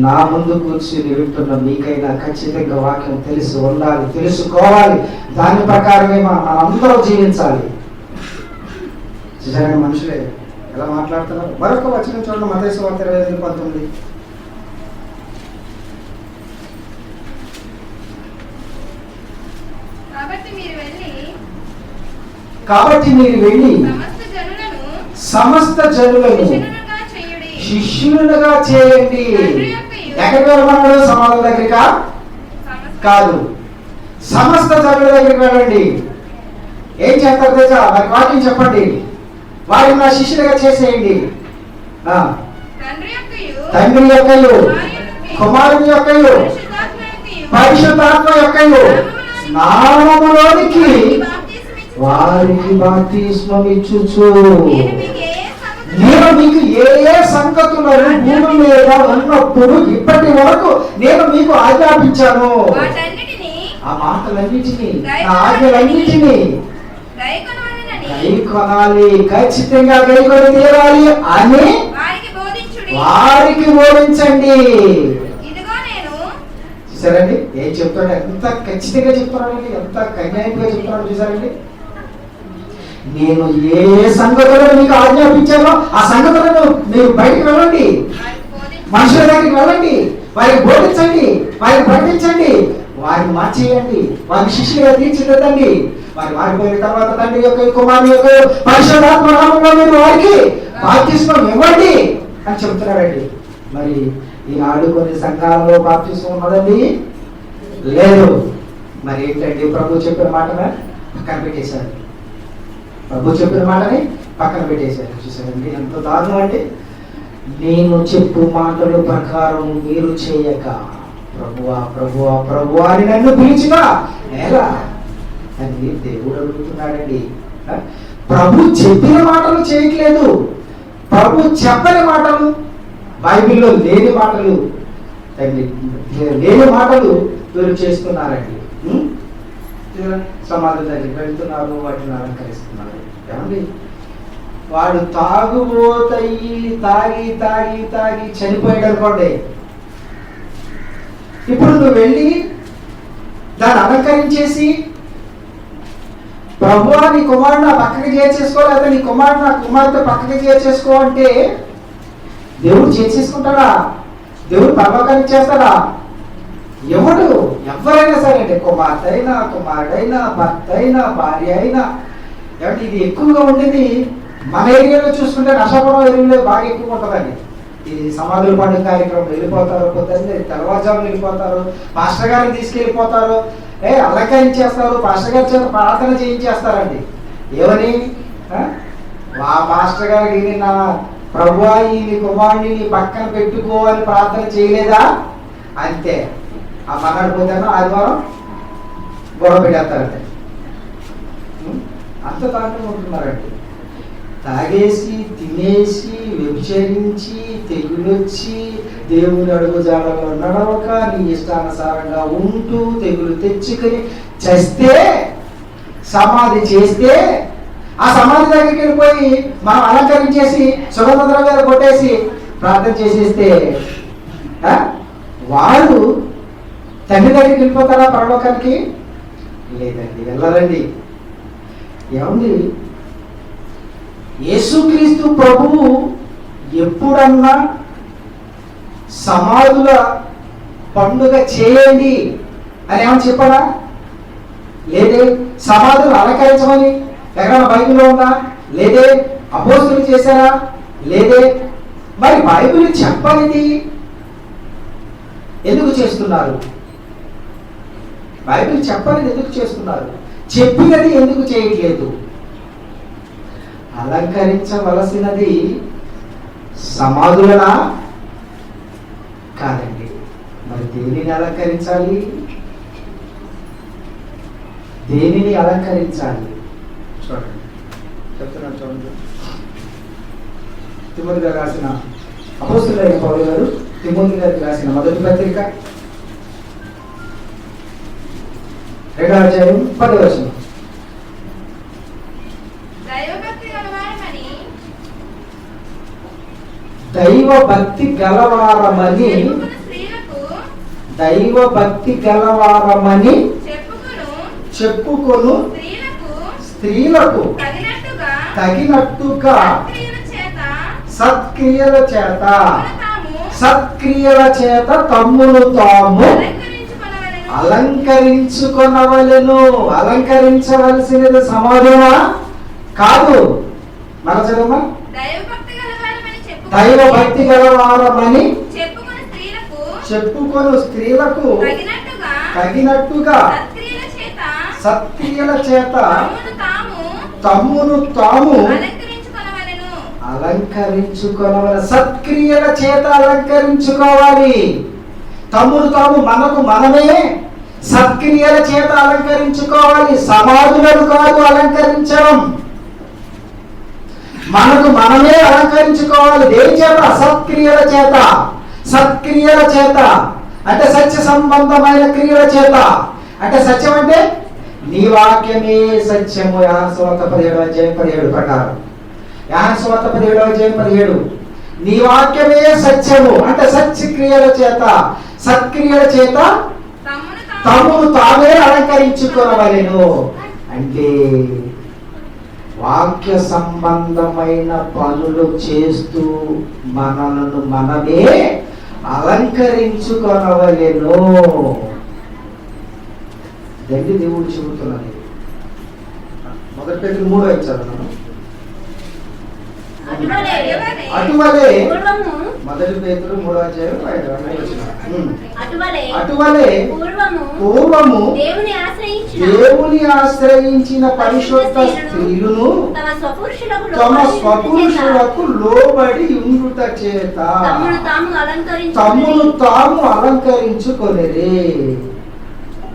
నా ముందు కూర్చుని వింటున్న మీకైనా ఖచ్చితంగా వాక్యం తెలిసి ఉండాలి, తెలుసుకోవాలి. దాని ప్రకారమే మనందరం జీవించాలి. చూసారండి మనుషులే ఎలా మాట్లాడుతున్నారు. మరొక వచనం చూడండి, మత్తయి సువార్త 25:19. కాబట్టి మీరు వెళ్ళి సమస్త జనులను శిష్యులుగా చేయండి. ఎక్కడికి వెళ్ళమన్నాడు? సమాజం దగ్గరికా కాదు, సమస్త జనుల దగ్గరికి వెళ్ళండి. ఏం చేస్తారు తెలుసా? మరి వాక్యం చెప్పండి. వారిని నా శిష్యులుగా చేసేయండి. తండ్రి యొక్కయు, కుమారుని యొక్కయు, పరిశుద్ధాత్మ యొక్కయు నామములోనికి వారికి బాప్తిస్మం ఇచ్చుచు. నేను మీకు ఏ ఏ సంగతులను భూమి మీద ఉన్నప్పుడు ఇప్పటి వరకు నేను మీకు ఆజ్ఞాపించాను. ఆ మాటలన్నిటినీ, ఆ ఆజ్ఞలన్నిటినీ గైకొనాలి, ఖచ్చితంగా గైకొని తీరాలి అని వారికి బోధించండి. చూసారండి ఏం చెప్తాడు? ఎంత ఖచ్చితంగా చెప్తున్నాడండి, ఎంత కన్యాయంగా చెప్తున్నాడు. చూసారండి, నేను ఏ సంగతులను మీకు ఆజ్ఞాపించానో ఆ సంగతులను మీరు బయటకు వెళ్ళండి, మనుషుల దగ్గరికి వెళ్ళండి, వారికి బోధించండి, వారికి పఠించండి, వారిని మార్చేయండి, వారిని శిష్యులుగా తీర్చిదిద్దండి. వారి మారిపోయిన తర్వాత తండ్రి యొక్క, కుమారుని యొక్క, పరిశుద్ధాత్మ నామములో మీరు వారికి బాప్తిస్మం ఇవ్వండి అని చెప్తున్నాడండి. మరి ఈనాడు కొన్ని సంఘాలలో బాప్తిస్మం ఉన్నదండి? లేదు. మరి ఏంటండి? ప్రభు చెప్పిన మాటనే పక్కన పెట్టేశారు. ప్రభు చెప్పిన మాటని పక్కన పెట్టేశారు. చూసారండి ఎంత దారుణం అండి. నేను చెప్పు మాటల ప్రకారం మీరు చేయక ప్రభువా ప్రభువా ప్రభువా అని నన్ను పిలిచినా ఎలా అని దేవుడు అడుగుతున్నాడండి. ప్రభు చెప్పిన మాటలు చేయట్లేదు, ప్రభు చెప్పని మాటలు, బైబిల్లో లేని మాటలు, లేని మాటలు వీరు చేస్తున్నారండి. సమాధి దగ్గరికి వెళ్తున్నారు, వాటిని అలంకరిస్తున్నారు. ఏమండి, వాడు తాగుబోతయ్యి తాగి తాగి తాగి చనిపోయాడు అనుకోండి, ఇప్పుడు నువ్వు వెళ్ళి దాన్ని అలంకరించేసి ప్రభువా నీ కుమారుడు నా పక్కకి చేర్చేసుకో, లేదా నీ కుమారుడు నా కుమార్తె పక్కకి చేర్చేసుకో అంటే దేవుడు చేర్చేసుకుంటాడా? దేవుడు పరలోకానికి చేస్తాడా? ఎవడు? ఎవరైనా సరే అంటే కుమార్తె అయినా, కుమారుడైనా, భర్త అయినా, భార్య అయినా. కాబట్టి ఇది ఎక్కువగా ఉండేది మన ఏరియాలో చూసుకుంటే నర్సాపురం ఏరియాలో బాగా ఎక్కువ ఉంటుందండి. ఈ సమాధుల పండుగ కార్యక్రమం వెళ్ళిపోతారు, పొద్దున్నే తెల్లవారుజామున వెళ్ళిపోతారు, పాస్టర్ గారిని తీసుకెళ్ళిపోతారు, అలంకరించేస్తారు, పాస్టర్ గారి చేత ప్రార్థన చేయించేస్తారండి. ఏమని? మా పాస్టర్ గారికి నిన్న ప్రభువా ఈ నీ కుమారుడిని నీ పక్కన పెట్టుకో అని ప్రార్థన చేయలేదా? అంతే. ఆ మన్నాడు పోతాను ఆదివారం గొడవ పెట్టేస్తారంటే అంత దాంట్లో ఉంటున్నారండి. తాగేసి తినేసి వ్యభిచరించి తెగులొచ్చి దేవుని అడుగు జాడలో నడవక నీ ఇష్టానుసారంగా ఉంటూ తెగులు తెచ్చుకొని చస్తే, సమాధి చేస్తే, ఆ సమాధి దగ్గరికి వెళ్ళిపోయి మనం అలంకరించేసి సుగంధ ద్రవ్యాలు కొట్టేసి ప్రార్థన చేసేస్తే వాడు తండ్రి దగ్గరికి వెళ్ళిపోతారా పరలోకానికి? లేదండి, వెళ్ళరండి. ఏమండి, యేసుక్రీస్తు ప్రభువు ఎప్పుడన్నా సమాధుల పండుగ చేయండి అని ఏమని చెప్పారా? లేదే. సమాధులు అలంకరించమని ఎక్కడైనా బైబిల్లో ఉందా? లేదే. అపోస్తులు చేశారా? లేదే. మరి బైబిల్ చెప్పనిది ఎందుకు చేస్తున్నారు? బైబిల్ చెప్పనిది ఎందుకు చేస్తున్నారు? చెప్పినది ఎందుకు చేయట్లేదు? అలంకరించవలసినది సమాధులనా? కాదండి. మరి దేనిని అలంకరించాలి? దేనిని అలంకరించాలి? చూడండి, చెప్తున్నాను చూడండి. తిమోతి గారు రాసిన, అపోస్తలుడైన పౌలు గారు తిమోతి గారికి రాసిన మొదటి పత్రిక 2వ అధ్యాయం 10వ వచనం. దైవ భక్తి గలవారమని చెప్పుకొను స్త్రీలకు తగినట్టుగా సత్క్రియల చేత తమ్మును తాము అలంకరించుకొనవలెను. అలంకరించవలసినది సమాధులా? కాదు. మన చదవమా. దైవ భక్తి గలవారమని చెప్పుకొను స్త్రీలకు తగినట్టుగా సత్క్రియల చేత తమ్మును తాము అలంకరించుకోవాలి. సత్క్రియల చేత అలంకరించుకోవాలి. తమ్మును తాము మనకు మనమే సత్క్రియల చేత అలంకరించుకోవాలి. సమాధులను కాదు అలంకరించడం, మనకు మనమే అలంకరించుకోవాలి. దేని చేత? సత్క్రియల చేత. సత్క్రియల చేత అంటే సత్య సంబంధమైన క్రియల చేత. అంటే సత్యం అంటే నీ వాక్యమే సత్యము. యోహాను సువార్త 17వ అధ్యాయం 17 ప్రకారం. యోహాను సువార్త 17వ అధ్యాయం 17. నీ వాక్యమే సత్యము అంటే సత్యక్రియల చేత, సత్క్రియల చేత తమను తామే అలంకరించుకోవలెను. అంటే వాక్య సంబంధమైన పనులు చేస్తూ మనలను మనమే అలంకరించుకొనవలెను. దగ్గర దేవుడు చెబుతున్నది. మొదటి పేతురు 3వ చదువుతాను. అటువలే మొదటి పేతురు 3వ అధ్యాయం 5వ వచనం. అటువలే పూర్వము దేవుని ఆశ్రయించిన పరిశుద్ధ స్త్రీలను తమ స్వపురుషులకు లోబడి ఉండుట చేత తమ్మును తాము అలంకరించుకొనిరి.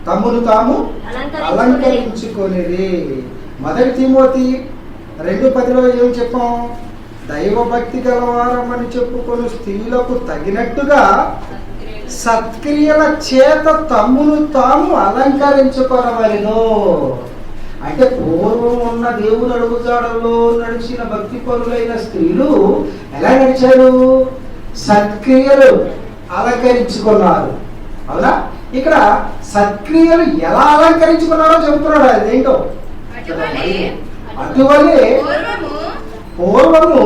తమ్మును తాము అలంకరించుకొనిరి. 1 తిమోతి 2:10 ఏం చెప్పాం? దైవభక్తి గలవారమని చెప్పుకొని స్త్రీలకు తగినట్టుగా సత్క్రియల చేత తమ్మును తాము అలంకరించుకొనవలెను. అంటే పూర్వం ఉన్న దేవుని అడుగుజాడల్లో నడిచిన భక్తి పరులైన స్త్రీలు ఎలా నడిచారు? సత్క్రియలు అలంకరించుకున్నారు. అవునా? ఇక్కడ సత్క్రియలు ఎలా అలంకరించుకున్నారో చెబుతున్నాడు. అదేంటో అటువలే పూర్వము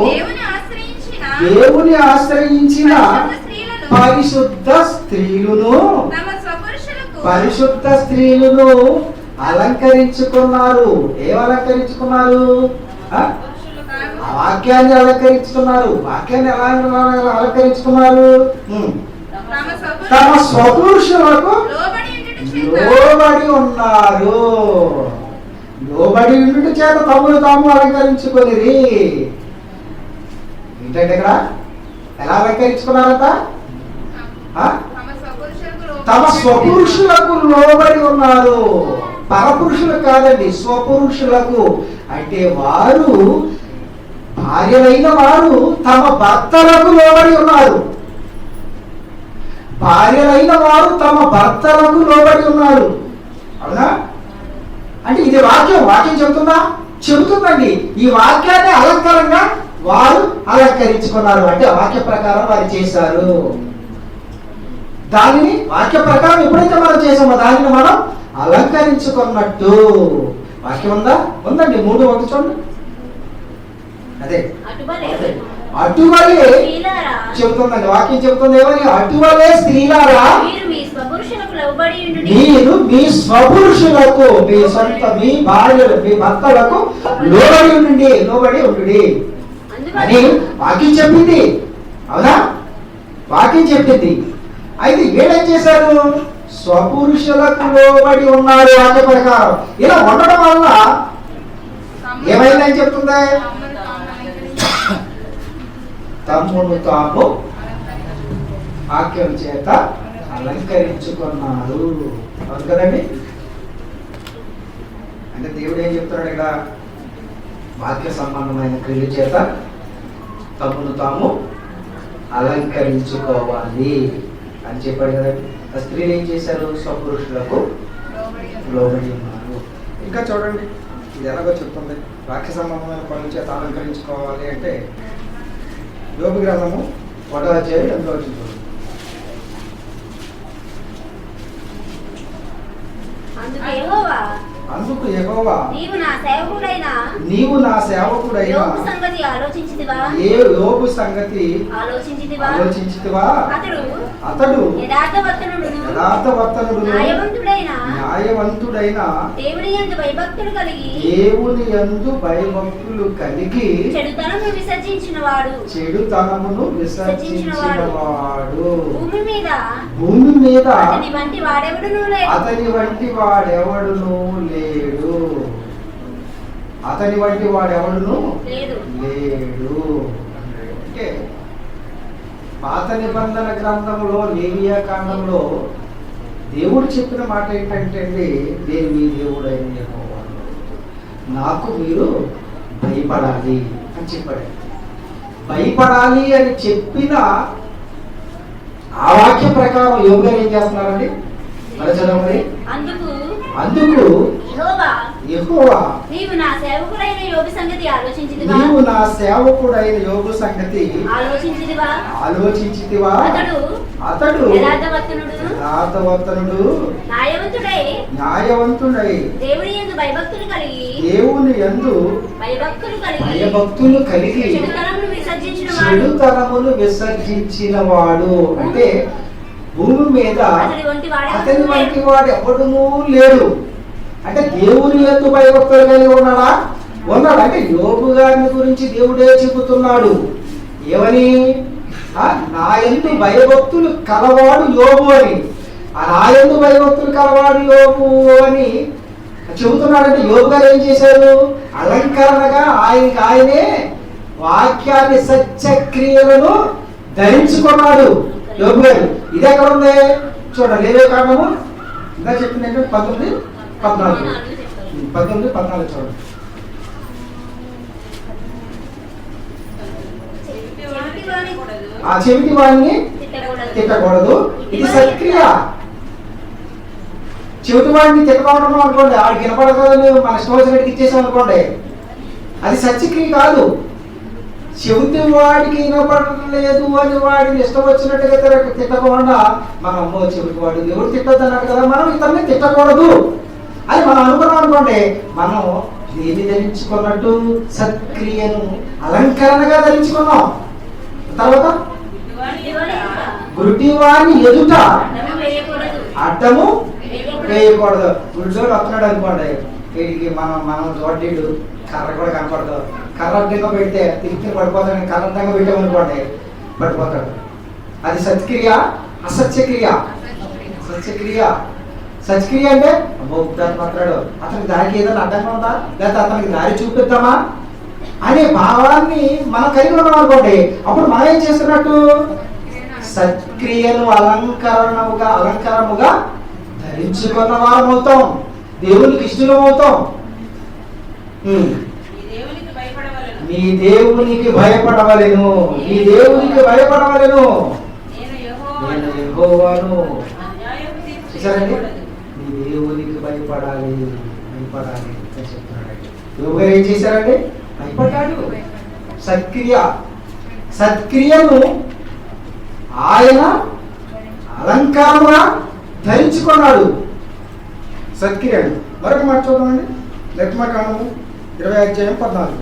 దేవుని ఆశ్రయించిన పరిశుద్ధ స్త్రీలను అలంకరించుకున్నారు. ఏం అలంకరించుకున్నారు? వాక్యాన్ని అలంకరించుకున్నారు. వాక్యాన్ని ఎలా అలంకరించుకున్నారు? తమ స్వపురుషులకు లోబడి ఉన్నారు. లోబడి ఉండుట చేత తమను తాము అలంకరించుకొనిరి. ఏంటంటే ఇక్కడ ఎలా అలంకరించుకున్నారట? తమ స్వపురుషులకు లోబడి ఉన్నారు. పరపురుషులకు కాదండి, స్వపురుషులకు. అంటే వారు భార్యలైన వారు తమ భర్తలకు లోబడి ఉన్నారు. భార్యలైన వారు తమ భర్తలకు లోబడి ఉన్నారు. అవునా? అంటే ఇది వాక్యం చెబుతుందా? చెబుతుందండి. ఈ వాక్యాన్ని అలంకారంగా వారు అలంకరించుకున్నారు. అంటే వాక్య ప్రకారం వారు చేశారు. దానిని వాక్య ప్రకారం ఎప్పుడైతే మనం చేసామో దానిని మనం అలంకరించుకున్నట్టు. వాక్యం ఉందా? ఉందండి. 3:1 చూడండి. అదే అటువలే చెబుతుందండి. వాక్యం చెబుతుంది ఏమని? అటువలే స్త్రీలారా మీరు మీ స్వపురుషులకు, మీ భార్యలు, మీ భర్తలకు లోబడి ఉండు అని వాక్యం చెప్పింది. అవునా? వాక్యం చెప్పింది. అయితే వీళ్ళేం చేశారు? స్వపురుషులకు లోబడి ఉన్నారు వాక్య ప్రకారం. ఇలా ఉండడం వల్ల ఏమైందని చెప్తుంది? తమ్మును తాము వాక్యం చేత అలంకరించుకున్నారు. అవును కదండి? అంటే దేవుడు ఏం చెప్తున్నాడు ఇక్కడ? వాక్య సంబంధమైన క్రియల చేత తమ్మును తాము అలంకరించుకోవాలి అని చెప్పాడు కదండి. ఆ స్త్రీలు ఏం చేశారు? స్వపురుషులకు లోబడి ఉన్నారు. ఇంకా చూడండి, ఇది ఎలాగో చెప్తుంది. వాక్య సంబంధమైన పనుల చేత అలంకరించుకోవాలి అంటే యోబు గ్రంథము 1వ అధ్యాయం 8వ వచనం. అందుకు యెహోవా నీవు నా సేవకుడైన యోబు సంగతి ఆలోచించితివా? అతడు యథార్థవర్తనుడు, న్యాయవంతుడైన దేవుని యందు భయభక్తులు కలిగి చెడుతనమును విసర్జించినవాడు. భూమి మీద అతని వంటి వాడెవడును లేడు. అంటే పాత నిబంధన గ్రంథంలో లేవియా కాండంలో దేవుడు చెప్పిన మాట ఏంటంటే అండి, నేను మీ దేవుడైన యెహోవా, నాకు మీరు భయపడాలి అని చెప్పాడు. భయపడాలి అని చెప్పిన ఆ వాక్య ప్రకారం యోబు గారు ఏం చేస్తున్నారండి? మరి చదవండి. అందుకు యెహోవా నీవు నా సేవకుడైన యోబు సంగతి ఆలోచించితివా? అతడు యథార్థవర్తనుడు, న్యాయవంతుడై దేవుని యందు భయభక్తులు కలిగి చెడుతనమును విసర్జించిన వాడు. అంటే భూమి మీద అతని వంటి వాడు ఎవడునూ లేడు. అంటే దేవుని యందు భయభక్తులు కలిగి ఉన్నాడా? ఉన్నాడు. అంటే యోబు గారిని గురించి దేవుడే చెబుతున్నాడు. ఏమని? నా యందు భయభక్తులు కలవాడు యోబు అని. ఆ నా యందు భయభక్తులు కలవాడు యోబు అని చెబుతున్నాడంటే యోబు గారు ఏం చేశారు? అలంకరణగా ఆయనే వాక్యాన్ని సత్యక్రియలను ధరించుకున్నాడు యోబు గారు. ఇది ఎక్కడ ఉంది చూడండి. లేవే కాండము ఇంకా చెప్పింది ఏంటంటే 19, 14. 19, 14 చూడండి. ఆ చెవిటి వాడిని తిట్టకూడదు, ఇది సత్క్రియ. చెవిటి వాడిని తిట్టకూడదు అనుకోండి, ఆడికి వినపడదని మన ఇష్టం వచ్చినట్టు ఇచ్చేసాం అనుకోండి, అది సత్యక్రియ కాదు. చెవిటి వాడికి వినపడలేదు అని వాడిని ఇష్టం వచ్చినట్టుగా తిట్టకుండా మనం చెవిటి వాడు దేవుడు తిట్టద్దు అన్నాడు కదా, మనం ఇతన్ని తిట్టకూడదు అని మనం అనుకున్నాం అనుకోండి, మనం దేన్ని ధరించుకున్నట్టు సత్క్రియను అలంకరణగా ధరించుకున్నాం. తర్వాత గుడ్డివాడిని ఎదుట అడ్డము వేయకూడదు. గుడ్డోడు వస్తున్నాడు అనుకోండి, వీడికి మనం జోడీడు కర్ర కూడా కనపడదు, కర్ర అడ్డంగా పెడితే తిరిగి పడిపోతాడు, కర్ర అడ్డంగా పెట్టామనుకోండి పడిపోతాడు. అది సత్క్రియ, అసత్యక్రియ. సత్యక్రియ, సత్క్రియ అంటే దాన్ని పడతాడు, అతనికి దానికి ఏదైనా అడ్డంగా ఉందా, లేకపోతే అతనికి దారి చూపిద్దామా అనే భావాన్ని మనం కలిగి ఉన్నాం అనుకోండి, అప్పుడు మనం ఏం చేస్తున్నట్టు సత్క్రియను అలంకారముగా ధరించుకున్న వారం అవుతాం, దేవునికి ఇష్టం అవుతాం. మీ దేవునికి భయపడవలెను, మీ దేవునికి భయపడవలెను, నేను యెహోవాను. చూసారండి, మీ దేవునికి భయపడాలి అని చెప్తున్నాడు. యోగు గారు ఏం చేశారండి? భయపడ్డాడు. సత్క్రియను ఆయన అలంకారంగా ధరించుకున్నాడు. సత్క్రియను మరొక మాట చూద్దామండి. నిర్గమకాండము 20:14.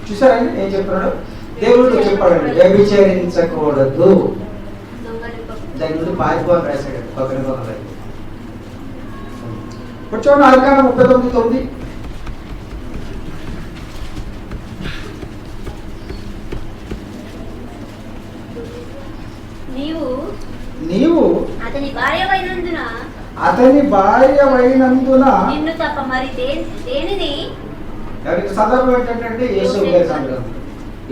చూసారండి ఏం చెప్తున్నాడు? దేవుడు చెప్పాడండి, వ్యభిచరించకూడదు, దాని నుండి పారిపోని రాశాడు. ఇప్పుడు చూడండి, ఆదికాండం 39:9. నీవు అతని భార్యవైనందున నిన్ను తప్ప మరి దేనిని. సందర్భం ఏంటంటే యోసేపు గారి సందర్భం.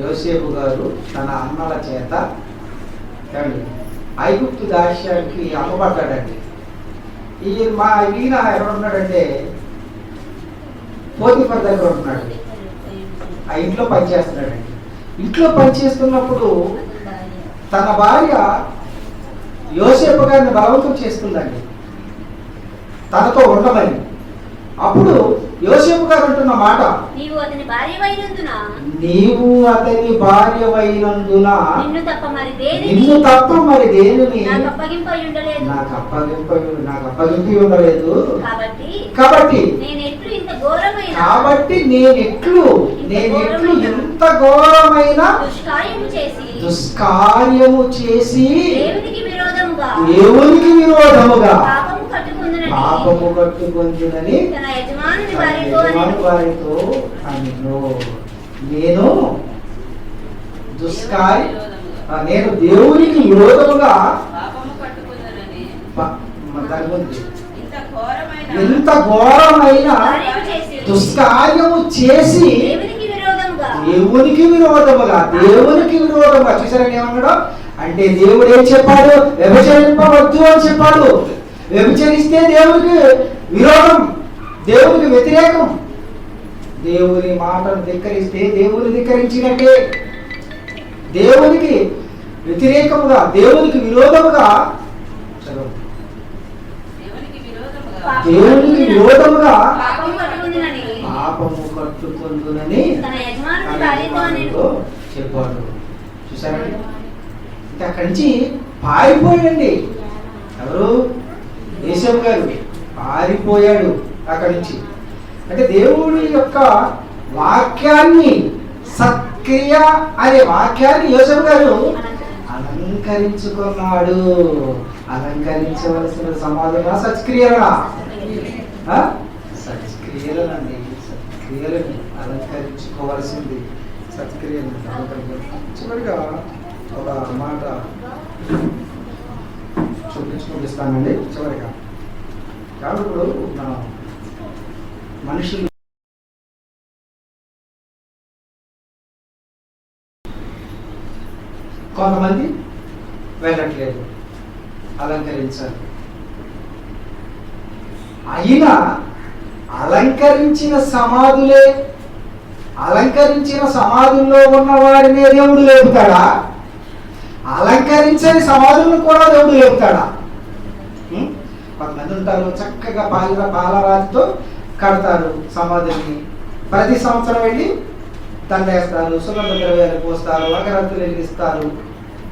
యోసేపు గారు తన అన్నల చేత ఐగుప్తు దాస్యానికి అమ్మబడ్డాడండి. ఈయన ఎక్కడ ఉన్నాడంటే పోతీఫర్ దగ్గర ఉంటున్నాడు, ఆ ఇంట్లో పనిచేస్తున్నాడండి. ఇంట్లో పనిచేస్తున్నప్పుడు తన భార్య యోసేపు గారిని బలవంతం చేస్తుందండి తనతో ఉండమని. అప్పుడు యోసేపు గారు అంటున్న మాట, నీవు అతని భార్యవైనందున నిన్ను తప్ప మరి దేనిని నాకు అప్పగింపై ఉండలేదు. కాబట్టి నేనెట్లు ఇంత ఘోరమైన దుష్కార్యము చేసి దేవునికి విరోధముగా పాపము కట్టుకొందునని తన యజమాని వారితో అనెను. నేను దేవునికి విరోధముగా ఎంత ఘోరమైన దుష్కార్యము చేసి దేవునికి విరోధముగా. చూసారని ఏమన్నాడు అంటే, దేవుడు ఏం చెప్పాడు? వ్యభిచరింపవద్దు అని చెప్పాడు. వ్యభిచరిస్తే దేవునికి విరోధం, దేవునికి వ్యతిరేకం. దేవుని మాటను ధిక్కరిస్తే దేవుని ధిక్కరించినట్టే. దేవునికి వ్యతిరేకముగా, దేవునికి విరోధముగా పాపము కట్టుకొందునని చెప్పాడు. చూసారండి, ఇంకా అక్కడి నుంచి పారిపోయాడండి. ఎవరు? యేసేపు గారు పారిపోయాడు అక్కడి నుంచి. అంటే దేవుడి యొక్క వాక్యాన్ని, సత్క్రియ అనే వాక్యాన్ని యేసేపు గారు అలంకరించుకున్నాడు. అలంకరించవలసిన సమాధానం సత్క్రియలనా? సత్క్రియలనండి, సత్క్రియలను అలంకరించుకోవలసింది. సత్క్రియలను చివరిగా ఒక మాట చూపిస్తానండి. చివరిగా కాబట్టి ఇప్పుడు మనం మనుషులు కొంతమంది వెళ్ళట్లేదు, అలంకరించాలి. అయినా అలంకరించిన సమాధుల్లో ఉన్న వారినే దేవుడు లేపుతాడా? అలంకరించని సమాధులను కూడా దేవుడు లేపుతాడా? కొంతమంది ఉంటారు, చక్కగా పాలరాతితో కడతారు సమాధిని, ప్రతి సంవత్సరం వెళ్ళి దండేస్తారు, సుగంధ ద్రవ్యాలు పోస్తారు, అగరత్తులు వెలిగిస్తారు,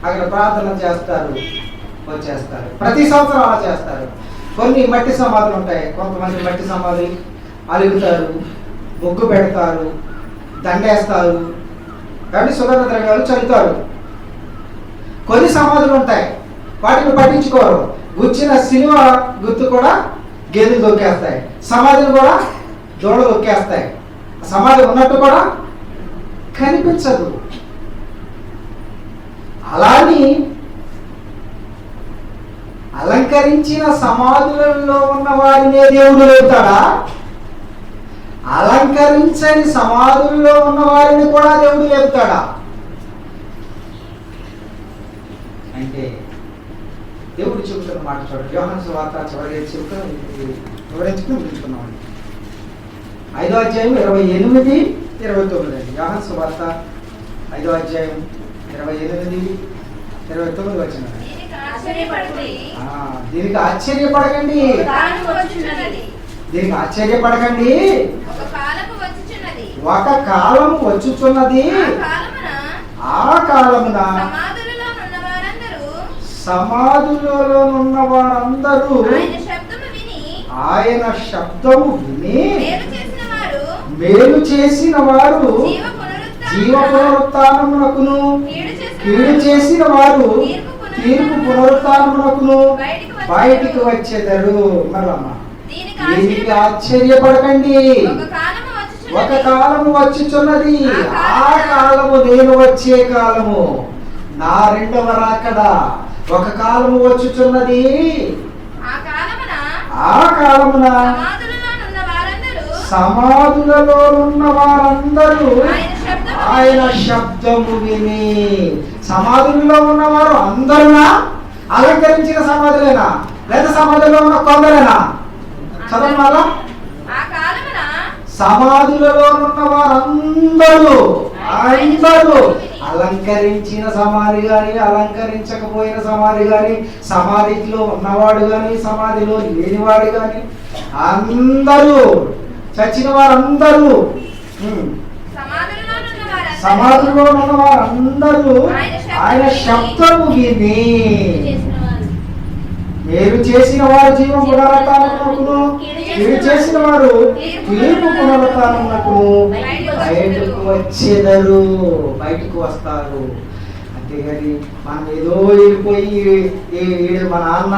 అక్కడ ప్రార్థన చేస్తారు, వచ్చేస్తారు. ప్రతి సంవత్సరం అలా చేస్తారు. కొన్ని మట్టి సమాధులు ఉంటాయి, కొంతమంది మట్టి సమాధి అలుగుతారు, ముగ్గు పెడతారు, దండేస్తారు, కాబట్టి సుగంధ ద్రవ్యాలు చల్లుతారు. కొన్ని సమాధులు ఉంటాయి, వాటిని పట్టించుకోరు. గుచ్చిన సిలువ గుర్తు కూడా గేదెలు దొక్కేస్తాయి, సమాధిని కూడా దూడలు దొక్కేస్తాయి, సమాధి ఉన్నట్టు కూడా కనిపించదు. అలాని అలంకరించిన సమాధులలో ఉన్న వారినే దేవుడు లేపుతాడా? అలంకరించని సమాధుల్లో ఉన్న వారిని కూడా దేవుడు లేపుతాడా? అంటే దేవుడు చెబుతున్న మాట చూడండి. యోహాను సువార్త చివరి వివరించుకుని ముగించుకున్నామండి. 5వ అధ్యాయం 28, 29 అండి. యోహాను సువార్త 5వ అధ్యాయం 28, 29 వచ్చిందండి. దీనికి ఆశ్చర్యపడకండి, దీనికి ఆశ్చర్యపడకండి. ఒక కాలము వచ్చుచున్నది, ఆ కాలమున సమాధులలో ఉన్న వారందరూ ఆయన శబ్దము విని మేలు చేసిన వారు జీవ పునరుత్థానమునకును, కీడు చేసిన వారు తీర్పు పునరుత్థానమునకును బయటికి వచ్చేదరు. మరమ్మా, దీనికి ఆశ్చర్యపడకండి. ఒక కాలము వచ్చుచున్నది, ఆ కాలము నేను వచ్చే కాలము, నా రెండవ రాకడ. ఒక కాలము వచ్చుచున్నది, ఆ కాలమున సమాధులలో ఉన్న వారందరూ ఆయన శబ్దము విని. సమాధుల్లో ఉన్నవారు అందరునా? అలంకరించిన సమాధులేనా? లేదా సమాధుల్లో ఉన్న కొందరేనా? చదవండి అలా. సమాధులలో ఉన్న వారందరూ, అందరూ, అలంకరించిన సమాధి గాని, అలంకరించకపోయిన సమాధి గాని, సమాధిలో ఉన్నవాడు గాని, సమాధిలో లేనివాడు గాని, అందరూ, చచ్చిన వారందరూ, సమాధిలో ఉన్న వారందరూ ఆయన శబ్దము విని మేలు చేసిన వారు జీవం పునరుత్థానమునకును, కీడు చేసిన వారు తీర్పు పునరుత్థానమునకును బయటకు వచ్చేదరు, బయటకు వస్తారు. అంతేగాని మనం ఏదో వెళ్ళిపోయి వీడు మా నాన్న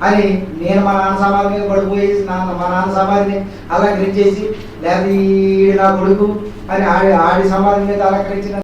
అని, నేను మా నాన్న సమాధి మీద పడిపోయి మా నాన్న సమాధిని అలంకరించేసి, లేదా ఈడు నా కొడుకు అని ఆడి సమాధి మీద అలంకరించిన